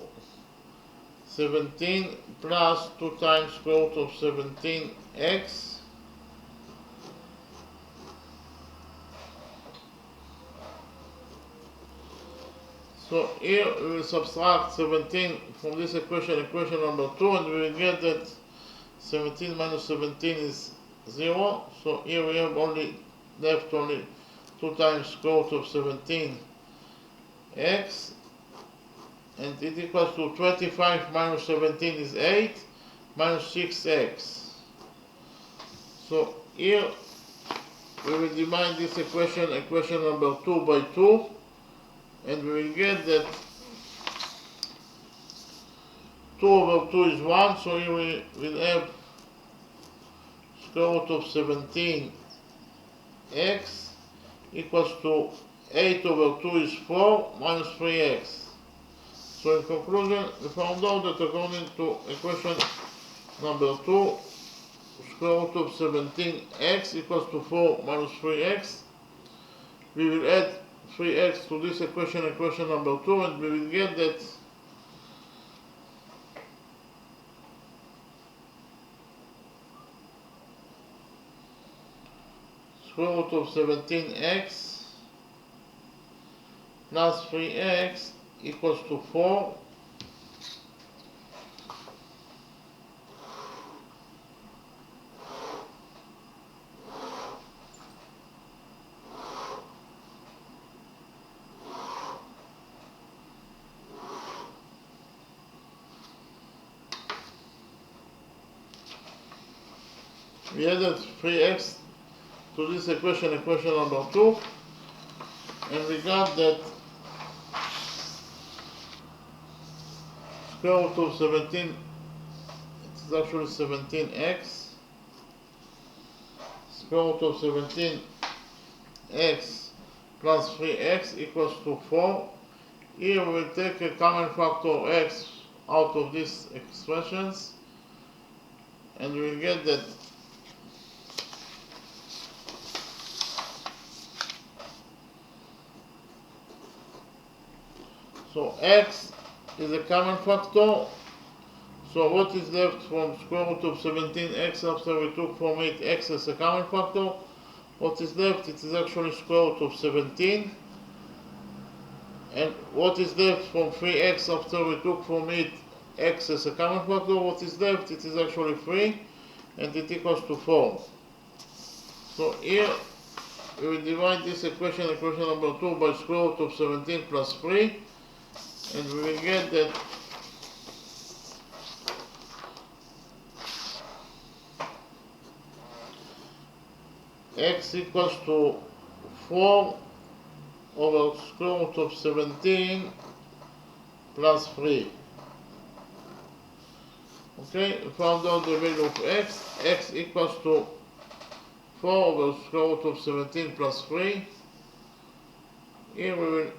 17 plus 2 times square root of 17x. So here we will subtract 17 from this equation, equation number 2, and we will get that 17 minus 17 is 0. So here we have left only 2 times square root of 17x, and it equals to 25 minus 17 is 8 minus 6x. So here we will divide this equation, equation number 2 by 2, and we will get that 2 over 2 is 1, so here we will have square root of 17x equals to 8 over 2 is 4 minus 3x. So in conclusion, we found out that according to equation number 2, square root of 17x equals to 4 minus 3x. We will add 3x to this equation, equation number 2, and we will get that square root of 17x plus 3x equals to 4. We added 3x to this equation, equation number 2, and we got that square root of 17, it is actually 17x, square root of 17x plus 3x equals to 4. Here we will take a common factor x out of these expressions, and we will get that So x is a common factor. So what is left from square root of 17x after we took from it x as a common factor? What is left? It is actually square root of 17. And what is left from 3x after we took from it x as a common factor? What is left? It is actually 3, and it equals to 4. So here we will divide this equation number 2, by square root of 17 plus 3, and we will get that x equals to 4 over square root of 17 plus 3. Okay, we found out the value of x equals to 4 over square root of 17 plus 3. Here we will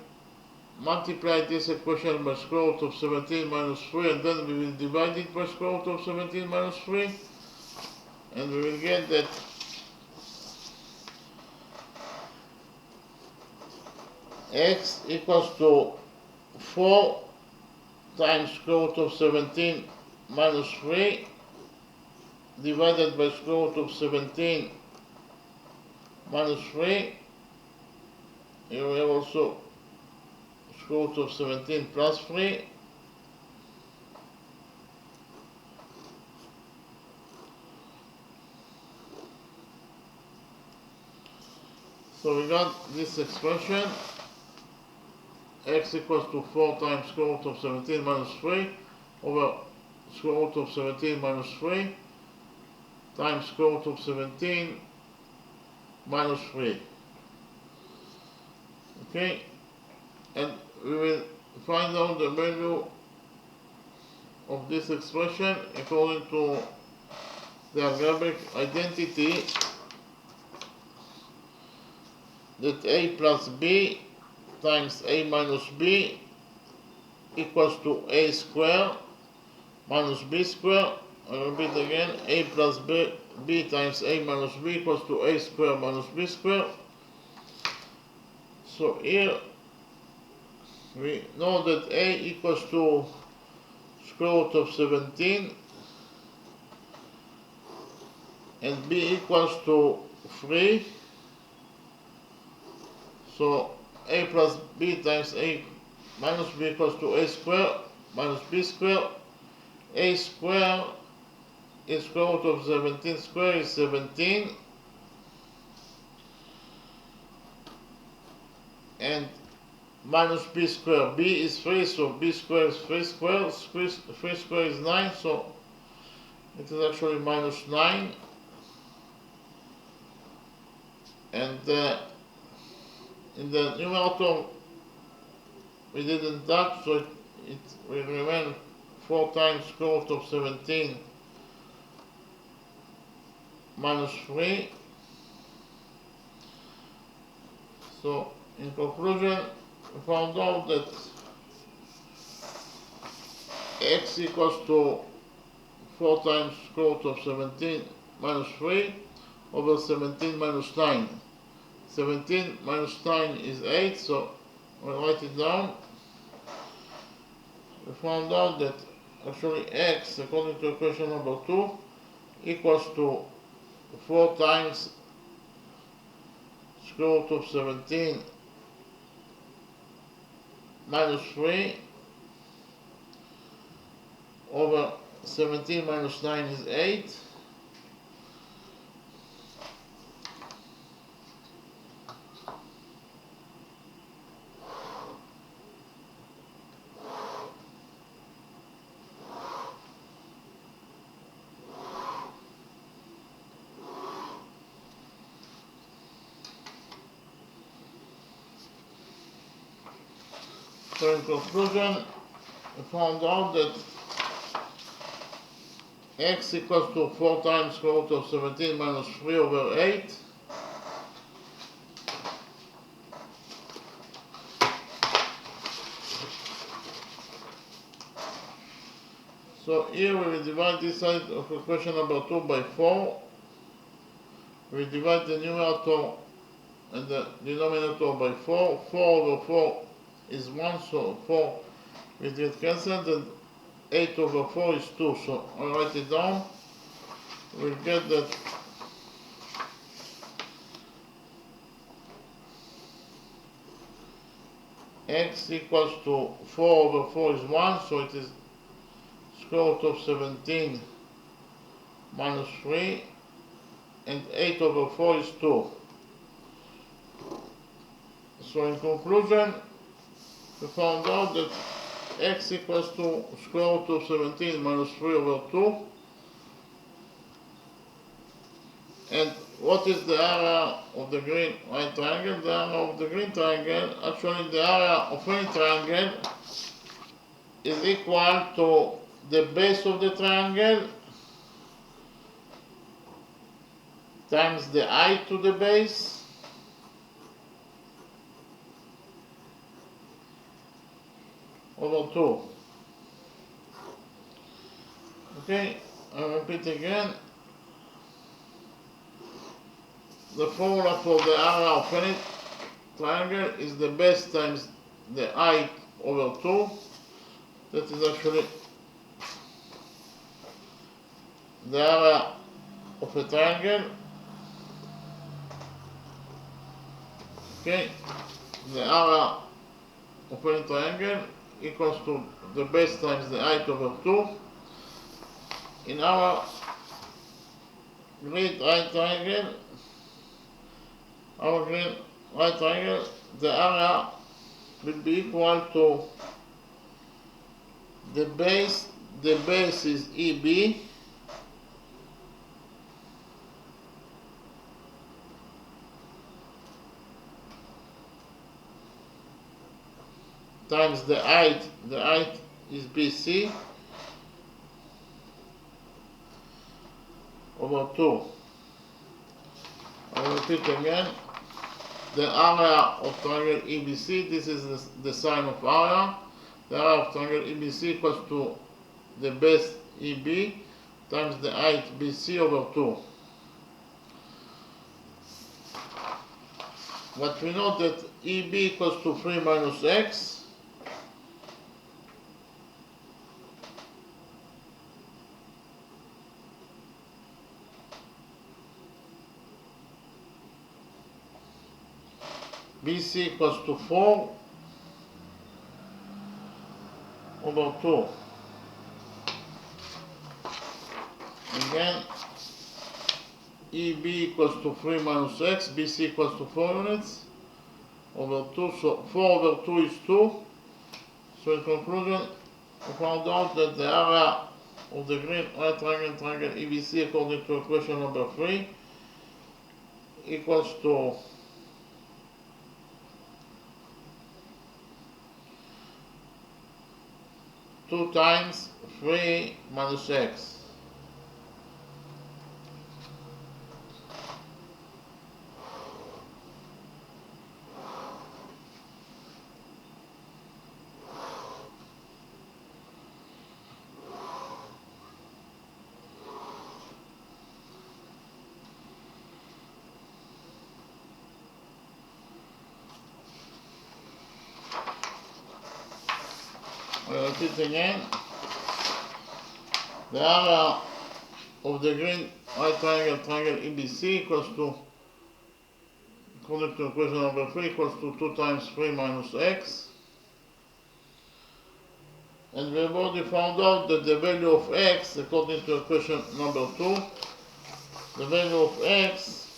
multiply this equation by square root of 17 minus 3, and then we will divide it by square root of 17 minus 3, and we will get that x equals to 4 times square root of 17 minus 3 divided by square root of 17 minus 3. Here we have also square root of 17 plus 3. So we got this expression, x equals to 4 times square root of 17 minus 3 over square root of 17 minus 3 times square root of 17 minus 3. Okay, and we will find out the value of this expression according to the algebraic identity that a plus b times a minus b equals to a square minus b square. I repeat again, a plus b times a minus b equals to a square minus b square. So here we know that a equals to square root of 17 and b equals to 3. So a plus b times a minus b equals to a square minus b square. A square is square root of 17 square is 17, and minus b square, b is 3, so b square is 3 square, 3 square is 9, so it is actually minus 9, and in the numerator we didn't touch, so it will remain 4 times square root of 17 minus 3. So in conclusion, we found out that x equals to 4 times square root of 17 minus 3 over 17 minus 9. 17 minus 9 is 8, so we'll write it down. We found out that actually x, according to equation number 2, equals to 4 times square root of 17 minus 3 over 17 minus 9 is 8. So in conclusion, we found out that x equals to 4 times square root of 17 minus 3 over 8. So here we will divide this side of equation number 2 by 4. We divide the numerator and the denominator by 4. 4 over 4 is 1, so 4 will get cancelled, and 8 over 4 is 2. So I write it down. We'll get that x equals to 4 over 4 is 1, so it is square root of 17 minus 3, and 8 over 4 is 2. So in conclusion, we found out that x equals to square root of 17 minus 3 over 2. And what is the area of the green right triangle? The area of the green triangle, actually the area of any triangle is equal to the base of the triangle times the height to the base over 2. Okay, I repeat again. The formula for the area of any triangle is the base times the height over 2. That is actually the area of a triangle. Okay, the area of any triangle equals to the base times the height over 2. In our green right triangle, the area will be equal to the base is EB, times the height is BC, over 2. I repeat again, the area of triangle EBC, this is the sign of area. The area of triangle EBC equals to the base EB times the height BC over 2. But we know that EB equals to 3 minus x. BC equals to 4 over 2. Again, EB equals to 3 minus x, BC equals to 4 units over 2, so 4 over 2 is 2. So in conclusion, we found out that the area of the green right triangle EBC according to equation number 3 equals to 2 times 3 minus x. I repeat again. The area of the green right triangle EBC equals to, according to equation number 3, equals to 2 times 3 minus x. And we have already found out that the value of x, according to equation number 2, the value of x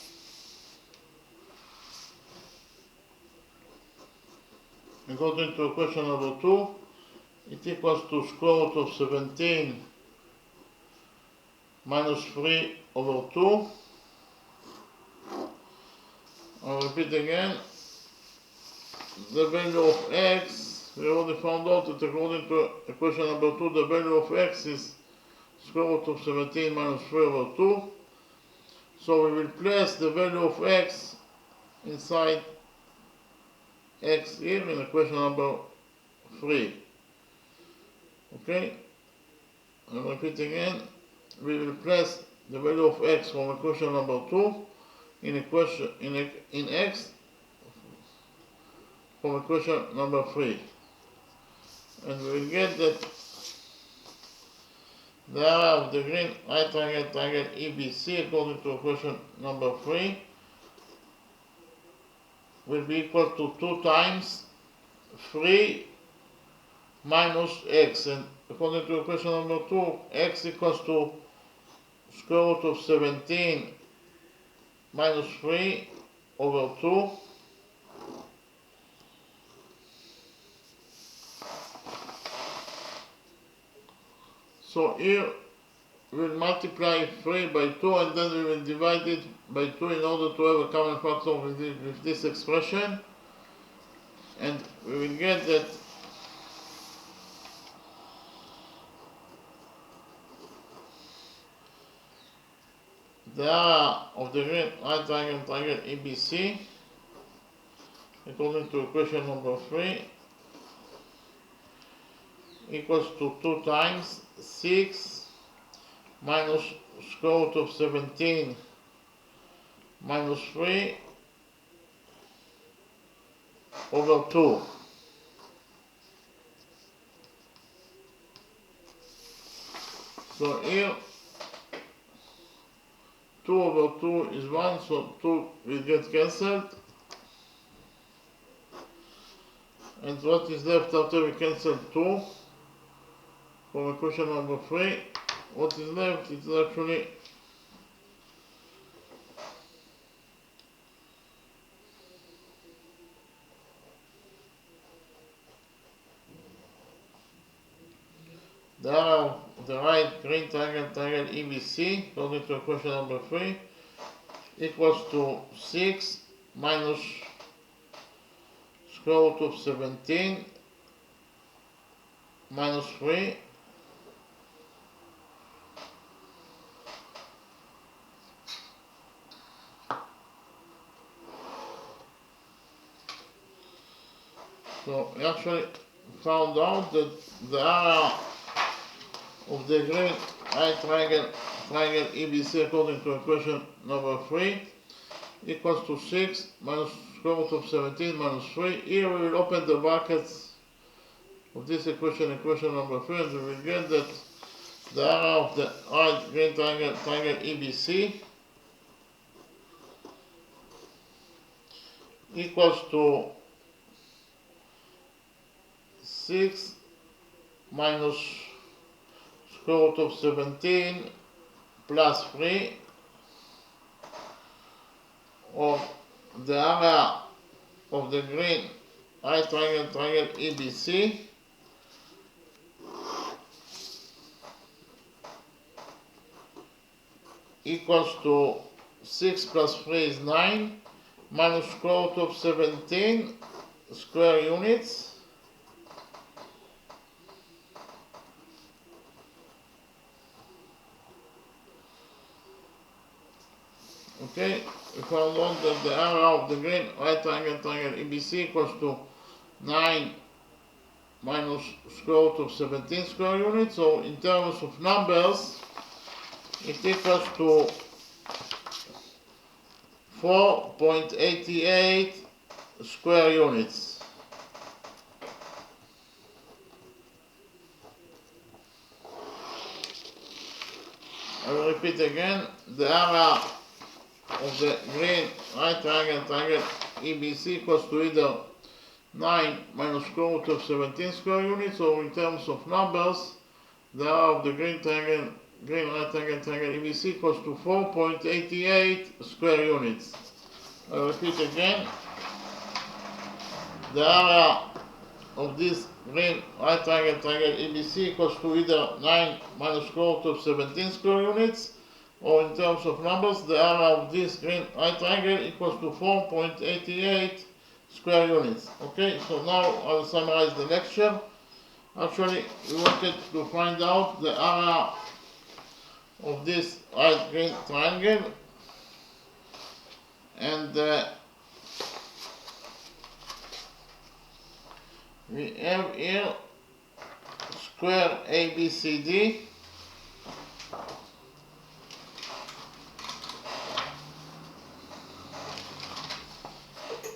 according to equation number 2, it equals to square root of 17 minus 3 over 2. I'll repeat again. The value of x, we already found out that according to equation number 2, the value of x is square root of 17 minus 3 over 2. So we will place the value of x inside x here in equation number 3. Okay? I'll repeat again. We will place the value of x from equation number 2 in x from equation number 3. And we will get that the area of the green right triangle EBC according to equation number 3 will be equal to 2 times 3 minus x, and according to equation number 2, x equals to square root of 17 minus 3 over 2. So here we will multiply 3 by 2 and then we will divide it by 2 in order to have a common factor with this expression, and we will get that the area of the green right triangle EBC according to equation number 3 equals to 2 times 6 minus square root of 17 minus 3 over 2. So here 2 over 2 is 1, so 2 will get cancelled. And what is left after we cancel 2 from equation number 3? What is left is actually the area of the right green triangle EBC according to equation number 3 equals to 6 minus square root of 17 minus 3 So we actually found out that the area of the green right triangle EBC according to equation number 3 equals to 6 minus square root of 17 minus 3. Here we will open the brackets of this equation number 3, and we will get that the area of the right green triangle EBC equals to 6 minus square root of 17 plus 3, or the area of the green right triangle EBC equals to 6 plus 3 is 9 minus square root of 17 square units Okay, we found out that the area of the green right triangle EBC equals to 9 minus square root of 17 square units. So in terms of numbers, it equals to 4.88 square units. I will repeat again, the area of the green right triangle EBC equals to either 9 minus square root of 17 square units, or in terms of numbers, the area of the green right triangle EBC equals to 4.88 square units. I repeat again, the area of this green right triangle EBC equals to either 9 minus square root of 17 square units, or in terms of numbers, the area of this green right triangle equals to 4.88 square units. Okay, so now I will summarize the lecture. Actually, we wanted to find out the area of this right green triangle, and we have here square ABCD,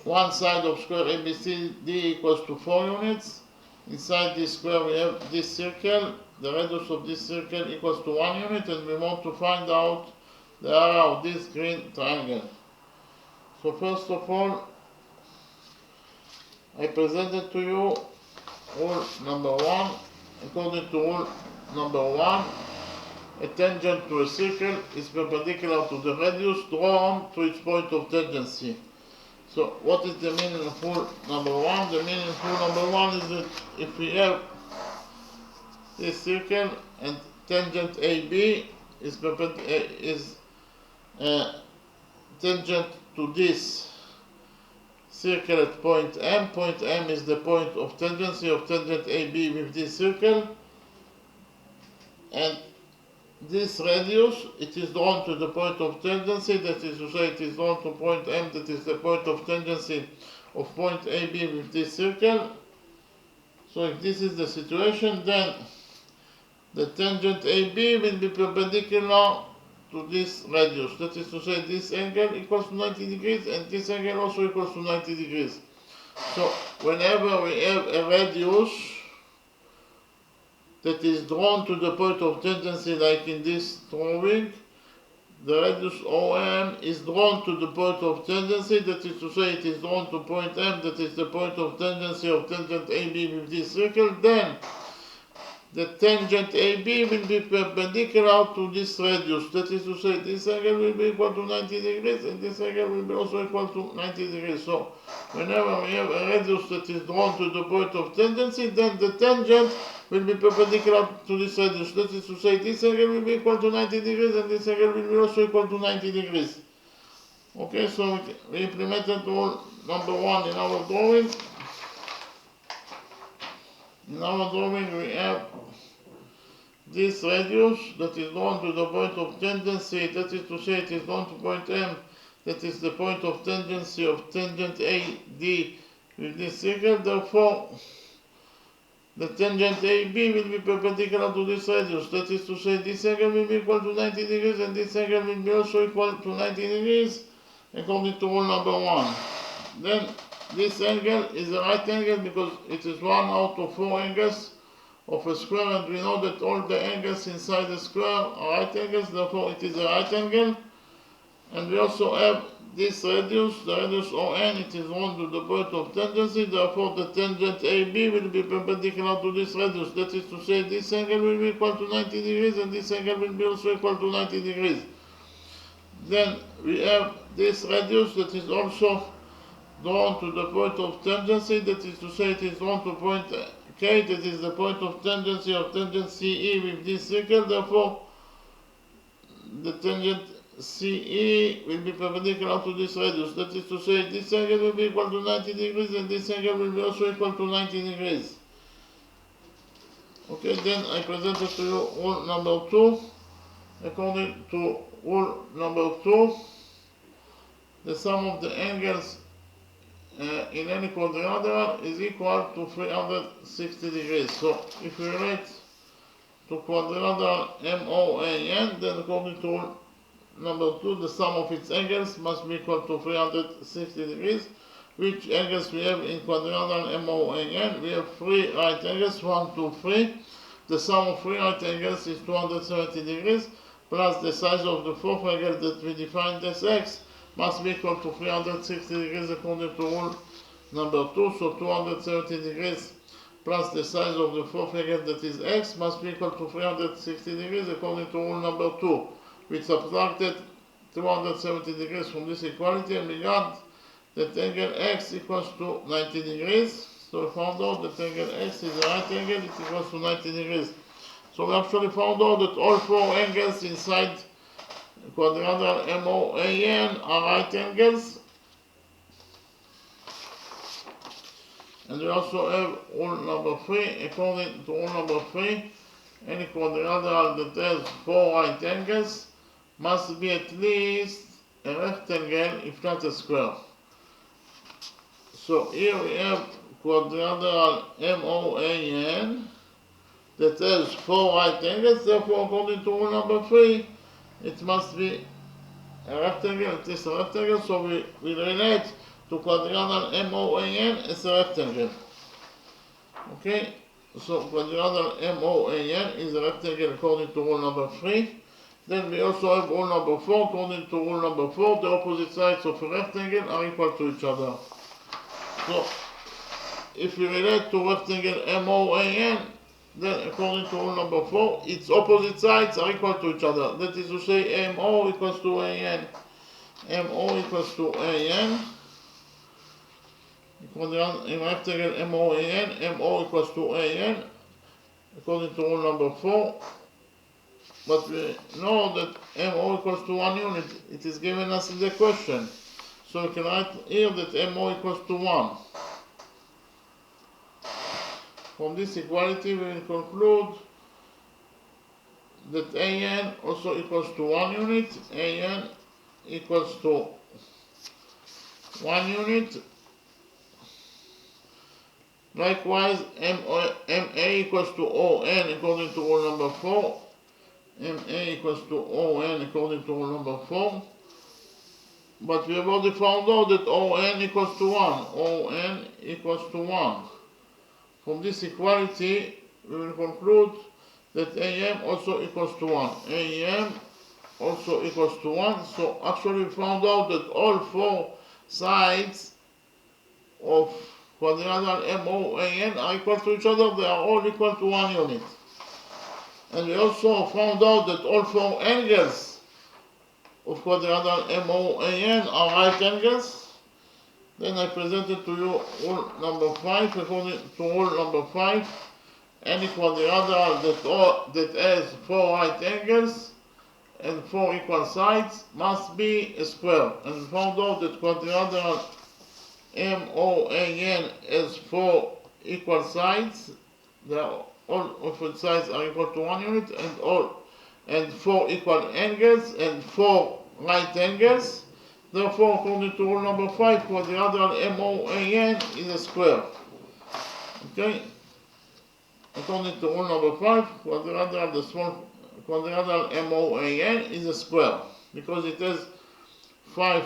one side of square ABCD equals to 4 units. Inside this square we have this circle. The radius of this circle equals to 1 unit, and we want to find out the area of this green triangle. So first of all, I presented to you rule number 1. According to rule number 1, a tangent to a circle is perpendicular to the radius drawn to its point of tangency. So what is the meaning of rule number 1? The meaning of rule number 1 is that if we have this circle and tangent AB is tangent to this circle at point M. Point M is the point of tangency of tangent AB with this circle, and this radius, it is drawn to the point of tangency, that is to say it is drawn to point M, that is the point of tangency of point AB with this circle. So if this is the situation, then the tangent AB will be perpendicular to this radius. That is to say this angle equals to 90 degrees and this angle also equals to 90 degrees. So whenever we have a radius that is drawn to the point of tangency, like in this drawing, the radius OM is drawn to the point of tangency, that is to say it is drawn to point M, that is the point of tangency of tangent AB with this circle, then the tangent AB will be perpendicular to this radius. That is to say this angle will be equal to 90 degrees and this angle will be also equal to 90 degrees. So whenever we have a radius that is drawn to the point of tangency, then the tangent will be perpendicular to this radius. That is to say this angle will be equal to 90 degrees and this angle will be also equal to 90 degrees. Okay, so we implemented rule number 1 in our drawing. In our drawing we have this radius that is drawn to the point of tangency, that is to say it is drawn to point M, that is the point of tangency of tangent AD with this circle. Therefore, the tangent AB will be perpendicular to this radius, that is to say this angle will be equal to 90 degrees and this angle will be also equal to 90 degrees according to rule number 1. Then this angle is a right angle because it is 1 out of 4 angles of a square, and we know that all the angles inside the square are right angles, therefore it is a right angle. And we also have this radius, the radius ON, it is drawn to the point of tangency, therefore the tangent AB will be perpendicular to this radius, that is to say this angle will be equal to 90 degrees and this angle will be also equal to 90 degrees. Then we have this radius that is also drawn to the point of tangency, that is to say it is drawn to point K, that is the point of tangency of tangent CE with this circle, therefore the tangent CE will be perpendicular to this radius, that is to say this angle will be equal to 90 degrees and this angle will be also equal to 90 degrees. Okay, then I presented to you rule number 2. According to rule number 2, the sum of the angles in any quadrilateral is equal to 360 degrees. So if we relate to quadrilateral MOAN, then according to rule number 2, the sum of its angles must be equal to 360 degrees. Which angles we have in quadrilateral MOAN? We have 3 right angles, 1, 2, 3. The sum of 3 right angles is 270 degrees, plus the size of the 4th angle that we defined as x must be equal to 360 degrees according to rule number 2. So 270 degrees plus the size of the 4th angle that is x must be equal to 360 degrees according to rule number 2. We subtracted 270 degrees from this equality and we got that angle x equals to 90 degrees. So we found out that angle x is a right angle, it equals to 90 degrees. So we actually found out that all 4 angles inside quadrilateral MOAN are right angles. And we also have rule number 3. According to rule number 3, any quadrilateral that has 4 right angles must be at least a rectangle if not a square. So here we have quadrilateral MOAN that has 4 right angles, therefore according to rule number 3, it must be a rectangle, it is a rectangle, so we relate to quadrilateral MOAN is a rectangle. Okay, so quadrilateral MOAN is a rectangle according to rule number 3. Then we also have rule number 4. According to rule number 4, the opposite sides of a rectangle are equal to each other. So if we relate to rectangle MOAN, then according to rule number 4, its opposite sides are equal to each other. That is to say, MO equals to AN. MO equals to AN. In rectangle MOAN, MO equals to AN, according to rule number 4. But we know that MO equals to 1 unit. It is given us in the question. So we can write here that MO equals to 1. From this equality, we will conclude that AN also equals to 1 unit. AN equals to 1 unit. Likewise, MA equals to ON according to rule number 4. MA equals to ON according to rule number 4. But we have already found out that ON equals to 1. ON equals to 1. From this equality, we will conclude that AM also equals to 1. AM also equals to 1. So actually we found out that all 4 sides of quadrilateral MOAN are equal to each other. They are all equal to 1 unit. And we also found out that all 4 angles of quadrilateral MOAN are right angles. Then I presented to you rule number 5. According to rule number 5, any quadrilateral that has 4 right angles and 4 equal sides must be a square. And we found out that quadrilateral MOAN has 4 equal sides. All of its sides are equal to 1 unit, and 4 equal angles and 4 right angles. Therefore, according to rule number 5, quadrilateral MOAN is a square. Okay? According to rule number 5, quadrilateral MOAN is a square because it has 4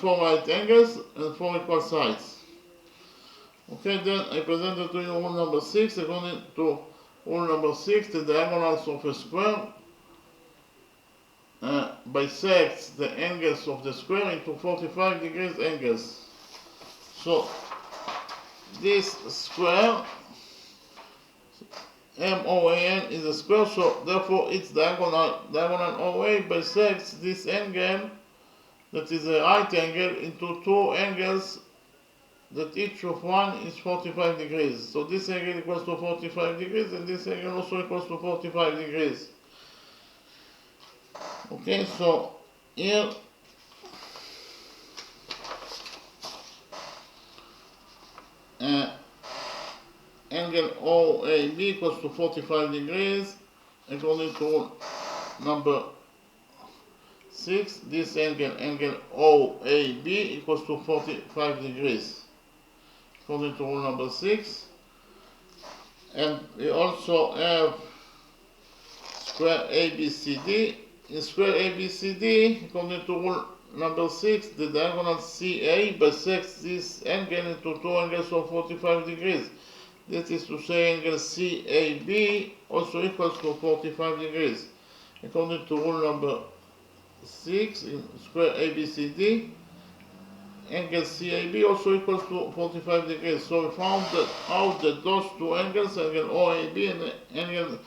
right angles and 4 equal sides. Okay, then I presented to you rule number 6. According to rule number 6, the diagonals of a square bisects the angles of the square into 45 degrees angles. So this square MOAN is a square, so therefore its diagonal OA bisects this angle, that is a right angle, into 2 angles that each of one is 45 degrees. So this angle equals to 45 degrees and this angle also equals to 45 degrees. Okay, so here angle OAB equals to 45 degrees according to rule number 6. This angle OAB equals to 45 degrees according to rule number 6. And we also have square ABCD. In square ABCD, according to rule number 6, the diagonal CA bisects this angle into 2 angles of 45 degrees. That is to say, angle CAB also equals to 45 degrees. According to rule number 6, in square ABCD, angle CAB also equals to 45 degrees. So we found out that those 2 angles, angle OAB and angle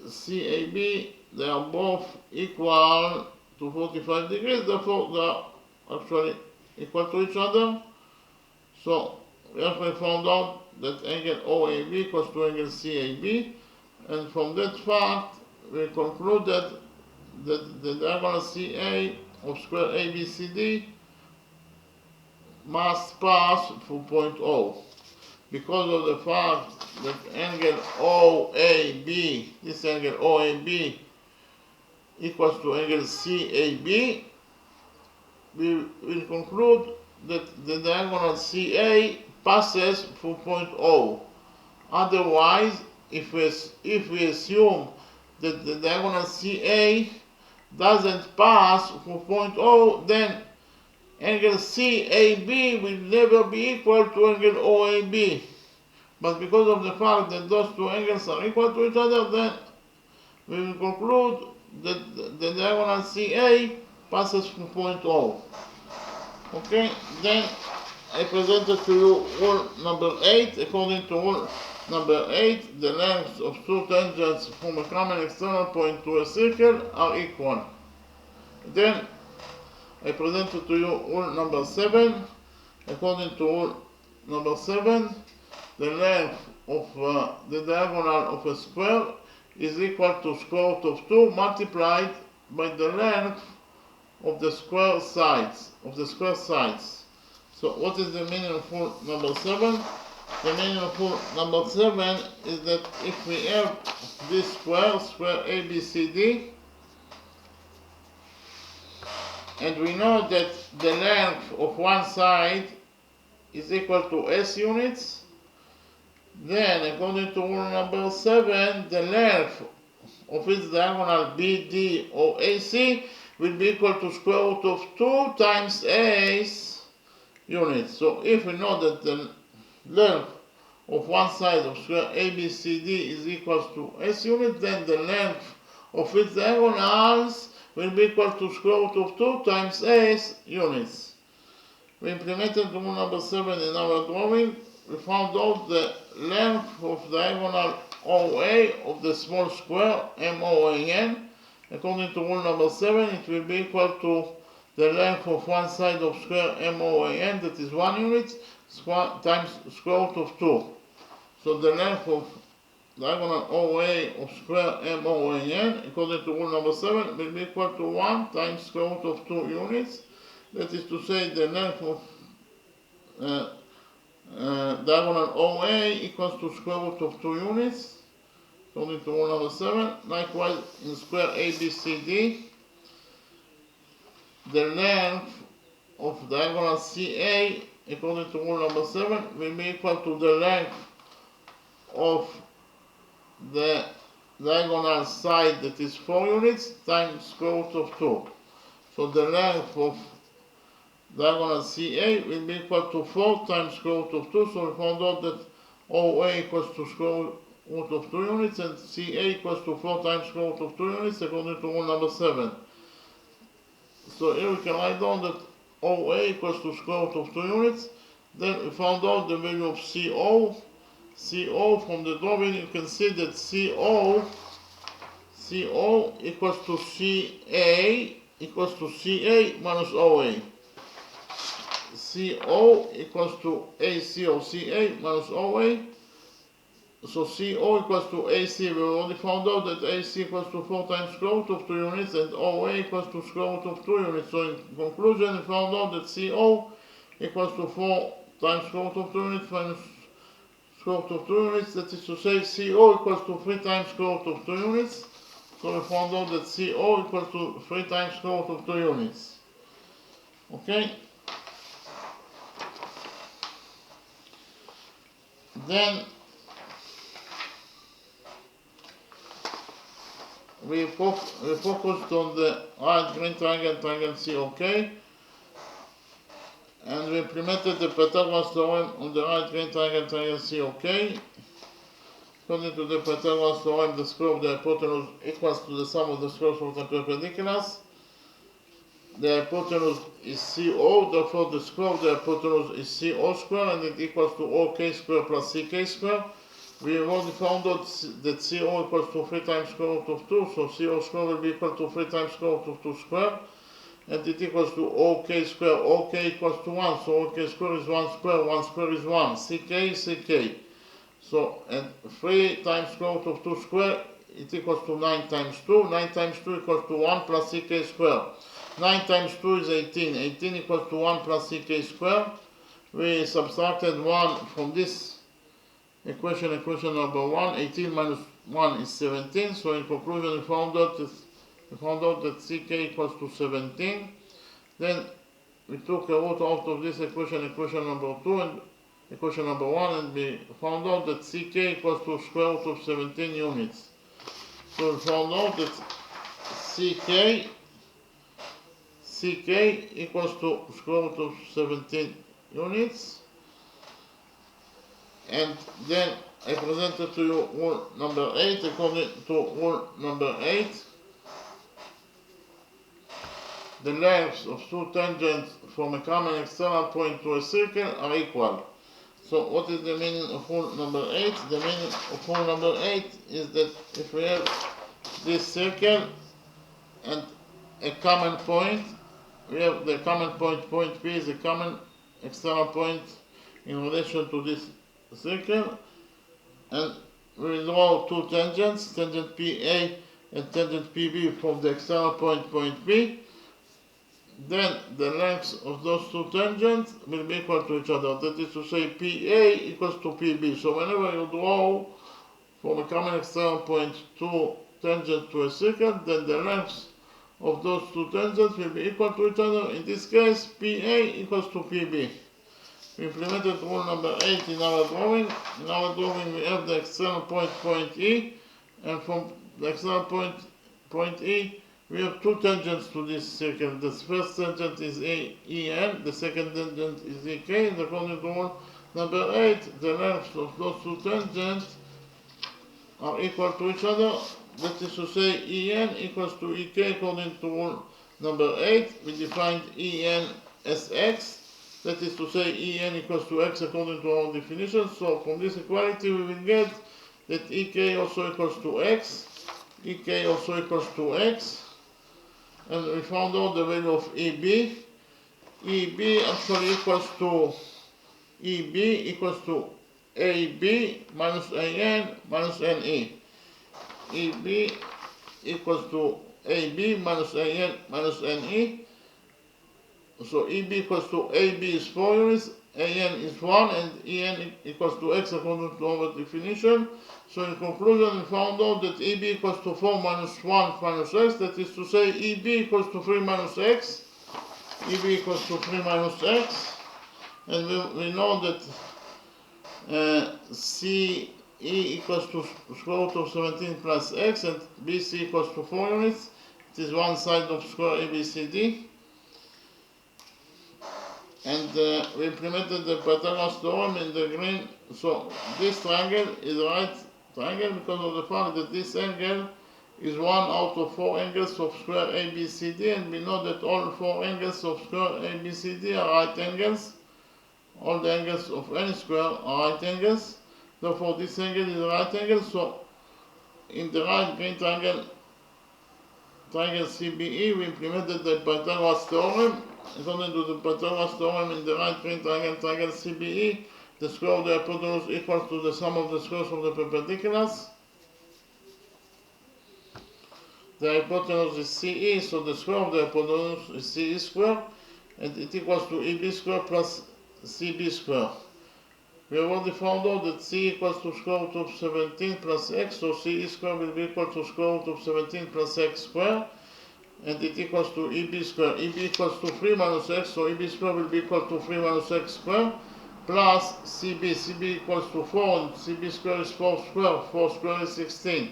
CAB, they are both equal to 45 degrees, therefore they are actually equal to each other. So we actually found out that angle OAB equals to angle CAB, and from that fact we concluded that the diagonal CA of square ABCD must pass through point O. Because of the fact that angle OAB, this angle OAB equals to angle CAB, we will conclude that the diagonal CA passes through point O. Otherwise, if we assume that the diagonal CA doesn't pass through point O, then angle CAB will never be equal to angle OAB. But because of the fact that those two angles are equal to each other, then we will conclude that the diagonal CA passes through point O. Okay, then I presented to you rule number 8. According to rule number 8, the lengths of two tangents from a common external point to a circle are equal. Then I presented to you rule number 7. According to rule number 7, the length of the diagonal of a square is equal to square root of 2 multiplied by the length of the square sides. So what is the meaning of rule number 7? The meaning of rule number 7 is that if we have this square ABCD, and we know that the length of one side is equal to S units, then according to rule number 7, the length of its diagonal BD or AC will be equal to square root of 2 times S units. So if we know that the length of one side of square ABCD is equal to S units, then the length of its diagonals will be equal to square root of 2 times S units. We implemented rule number 7 in our drawing. We found out the length of diagonal OA of the small square MOAN. According to rule number 7, it will be equal to the length of one side of square MOAN, that is 1 unit, times square root of 2. So the length of diagonal OA of square MOAN, according to rule number 7, will be equal to 1 times square root of 2 units. That is to say, the length of diagonal OA equals to square root of 2 units, according to rule number 7. Likewise, in square ABCD, the length of diagonal CA, according to rule number 7, will be equal to the length of the diagonal side, that is 4 units, times square root of 2. So the length of diagonal CA will be equal to 4 times square root of 2. So we found out that OA equals to square root of 2 units and CA equals to 4 times square root of 2 units, according to rule number 7. So here we can write down that OA equals to square root of 2 units. Then we found out the value of CO. CO from the drawing, you can see that CO equals to CA minus OA. CO equals to AC or CA minus OA. So CO equals to AC. We already found out that AC equals to 4 times square root of 2 units and OA equals to square root of 2 units. So in conclusion, we found out that CO equals to 4 times square root of 2 units minus square root of 2 units. That is to say, CO equals to 3 times square root of 2 units. So we found out that CO equals to 3 times square root of 2 units. Okay? Then we focused on the right green triangle, triangle COK, and we implemented the Pythagoras theorem on the right green triangle, triangle COK. According to the Pythagoras theorem, the square of the hypotenuse equals to the sum of the squares of the perpendiculars. The hypotenuse is CO, therefore the square of the hypotenuse is CO square, and it equals to OK square plus CK square. We have already found out that CO equals to 3 times square root of 2, so CO square will be equal to 3 times square root of 2 square, and it equals to OK square. OK equals to 1, so OK square is 1 square, 1 square is 1, CK. So, and 3 times square root of 2 square, it equals to 9 times 2. 9 times 2 equals to 1 plus CK square. 9 times 2 is 18. 18 equals to 1 plus CK square. We subtracted 1 from this equation number 1. 18 minus 1 is 17. So in conclusion, we found out that CK equals to 17. Then we took a root out of this equation number 2 and equation number 1, and we found out that CK equals to square root of 17 units. So we found out that CK ck equals to square root of 17 units. And then I presented to you rule number 8. According to rule number 8, the lengths of two tangents from a common external point to a circle are equal. So what is the meaning of rule number 8? The meaning of rule number 8 is that if we have this circle and a common point, we have the common point, point P is a common external point in relation to this circle, and we draw two tangents, tangent PA and tangent PB from the external point, point B. Then the lengths of those two tangents will be equal to each other. That is to say, PA equals to PB. So whenever you draw from a common external point two tangents to a circle, then the lengths of those two tangents will be equal to each other. In this case, PA equals to PB. We implemented rule number 8 in our drawing. In our drawing, we have the external point, point E, and from the external point, point E, we have two tangents to this circle. The first tangent is EN, the second tangent is EK, and according to rule number 8, the lengths of those two tangents are equal to each other. That is to say, EN equals to EK according to rule number 8. We defined EN as X. That is to say, En equals to X according to our definition. So from this equality, we will get that Ek also equals to X, Ek also equals to X, and we found out the value of EB. EB actually equals to EB equals to AB minus AN minus NE. EB equals to AB minus AN minus NE. So EB equals to AB is 4 units, AN is 1, and EN equals to X according to our definition. So in conclusion, we found out that EB equals to 4 minus 1 minus X, that is to say EB equals to 3 minus X, EB equals to 3 minus X, and we know that CE equals to square root of 17 plus X, and BC equals to 4 units. It is one side of square ABCD. And we implemented the Pythagoras theorem in the green. So this triangle is the right triangle because of the fact that this angle is one out of 4 angles of square ABCD, and we know that all 4 angles of square ABCD are right angles. All the angles of any square are right angles. Therefore, this angle is a right angle. So in the right green triangle CBE, we implemented the Pythagoras theorem. According to the Pythagoras theorem, in the right green triangle CBE, the square of the hypotenuse equals to the sum of the squares of the perpendiculars. The hypotenuse is CE, so the square of the hypotenuse is CE square, and it equals to EB square plus CB square. We have already found out that C equals to square root of 17 plus X, so CE square will be equal to square root of 17 plus X square, and it equals to EB square. EB equals to 3 minus X, so EB square will be equal to 3 minus X square, plus CB. CB equals to 4, and CB square is 4 square. 4 square is 16.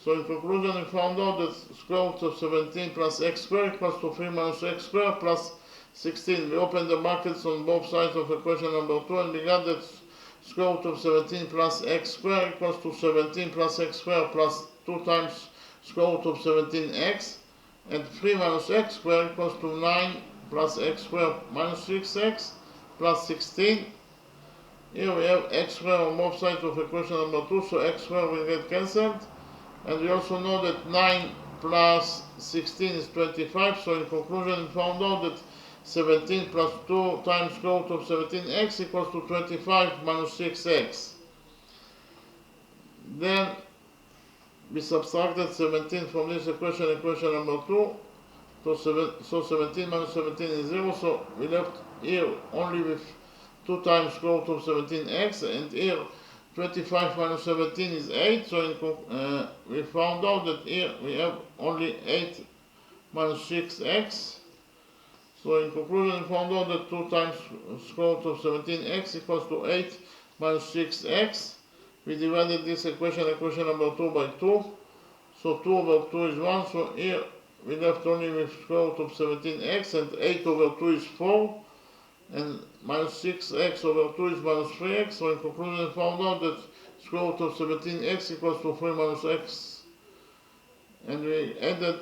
So in conclusion, we found out that square root of 17 plus X square equals to 3 minus X square plus 16. We open the brackets on both sides of equation number 2, and we got that square root of 17 plus X square equals to 17 plus X square plus 2 times square root of 17X. And 3 minus X square equals to 9 plus X square minus 6X plus 16. Here we have X square on both sides of equation number 2, so X square will get cancelled. And we also know that 9 plus 16 is 25, so in conclusion we found out that 17 plus 2 times square root of 17x equals to 25 minus 6x. Then we subtracted 17 from this equation, equation number 2, so 17 minus 17 is 0, so we left here only with 2 times square root of 17x, and here 25 minus 17 is 8, so we found out that here we have only 8 minus 6x. So in conclusion, we found out that 2 times square root of 17x equals to 8 minus 6x. We divided this equation, equation number 2 by 2. So 2 over 2 is 1, so here we left only with square root of 17x, and 8 over 2 is 4, and minus 6x over 2 is minus 3x. So in conclusion, we found out that square root of 17x equals to 3 minus x, and we added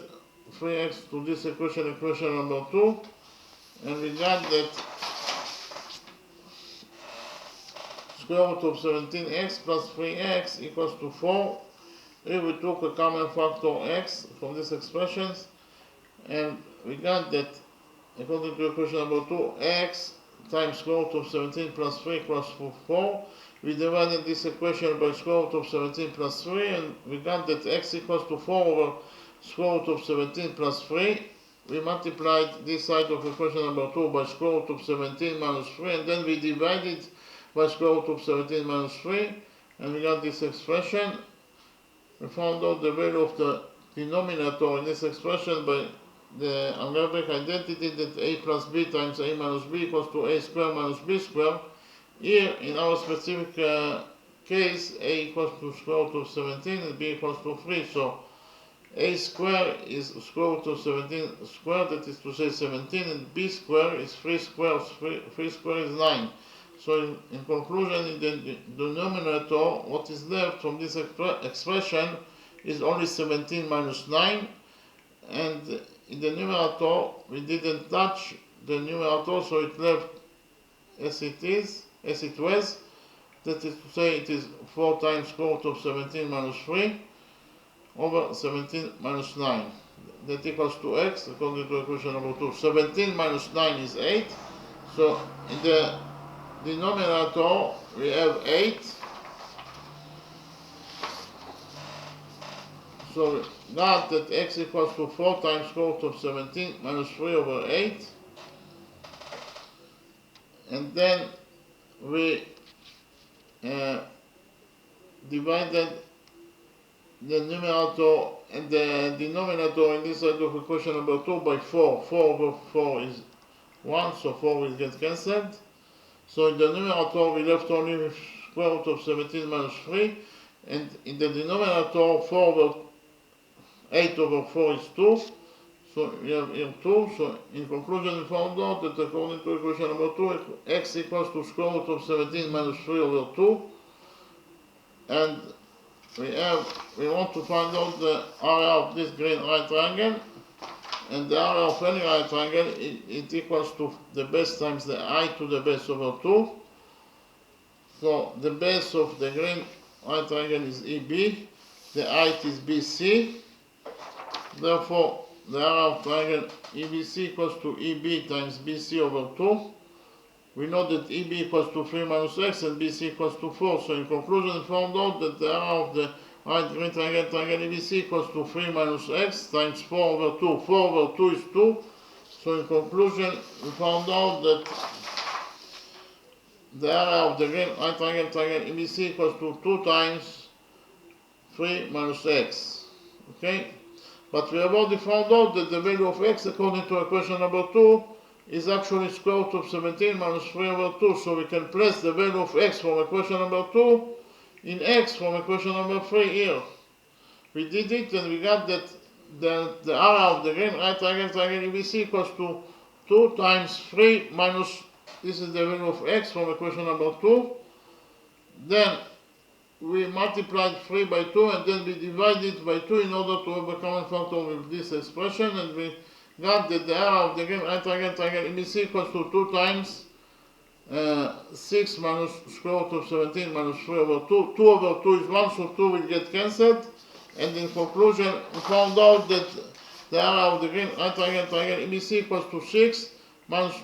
3x to this equation number 2, and we got that square root of 17x plus 3x equals to 4. Here we took a common factor x from these expressions, and we got that according to equation number 2, x times square root of 17 plus 3 equals to 4. We divided this equation by square root of 17 plus 3, and we got that x equals to 4 over square root of 17 plus 3. We multiplied this side of equation number 2 by square root of 17 minus 3, and then we divided by square root of 17 minus 3, and we got this expression. We found out the value of the denominator in this expression by the algebraic identity that a plus b times a minus b equals to a squared minus b squared. Here, in our specific case, a equals to square root of 17 and b equals to 3. So a squared is square root of 17 squared, that is to say 17, and b squared is 3 squared, 3 squared is 9. So in conclusion, in the denominator, what is left from this expression is only 17 minus 9, and in the numerator, we didn't touch the numerator, so it left as it was. That is to say, it is 4 times square root of 17 minus 3 over 17 minus 9. That equals to x, according to equation number 2. 17 minus 9 is 8. So in the denominator, we have 8. So we got that x equals to 4 times square root of 17 minus 3 over 8. And then we divided the numerator and the denominator in this side of equation number 2 by 4. 4 over 4 is 1, so 4 will get cancelled. So in the numerator, we left only with square root of 17 minus 3, and in the denominator, 8 over 4 is 2, so we have here 2. So in conclusion, we found out that according to equation number 2, x equals to square root of 17 minus 3 over 2, and we want to find out the area of this green right triangle, and the area of any right triangle, it equals to the base times the height to the base over 2. So the base of the green right triangle is EB, the height is BC. Therefore, the area of triangle EBC equals to EB times BC over 2. We know that EB equals to 3 minus x and BC equals to 4. So in conclusion, we found out that the area of the right green triangle EBC equals to 3 minus x times 4 over 2. 4 over 2 is 2. So in conclusion, we found out that the area of the green right triangle EBC equals to 2 times 3 minus x. Okay? But we have already found out that the value of x according to equation number 2 is actually square root of 17 minus 3 over 2. So we can place the value of x from equation number 2 in x from equation number 3 here. We did it, and we got that the area of the green right triangle EBC equals to 2 times 3 minus, this is the value of x from equation number 2. Then we multiplied 3 by 2, and then we divided by 2 in order to have a common factor with this expression, and we got that the area of the green right triangle EBC equals to 2 times 6 minus square root of 17 minus 3 over 2. 2 over 2 is 1, so 2 will get cancelled. And in conclusion, we found out that the area of the green right triangle EBC equals to 6 minus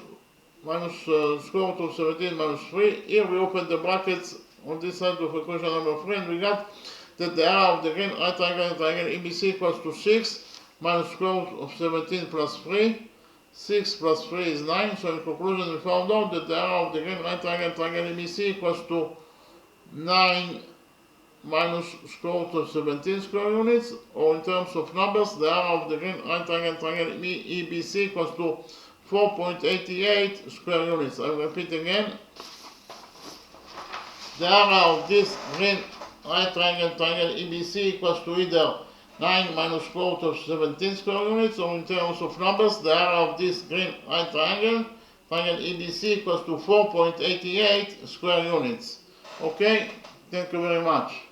square root of 17 minus 3. Here we open the brackets on this side of equation number 3, and we got that the area of the green right triangle EBC equals to 6 minus square root of 17 plus 3. 6 plus 3 is 9. So in conclusion, we found out that the area of the green right triangle EBC equals to 9 minus square root of 17 square units, or in terms of numbers, the area of the green right triangle EBC equals to 4.88 square units. I will repeat again. The area of this green right triangle EBC equals to either 9 minus quote of 17 square units, or in terms of numbers, the area of this green right triangle EDC equals to 4.88 square units. Okay, thank you very much.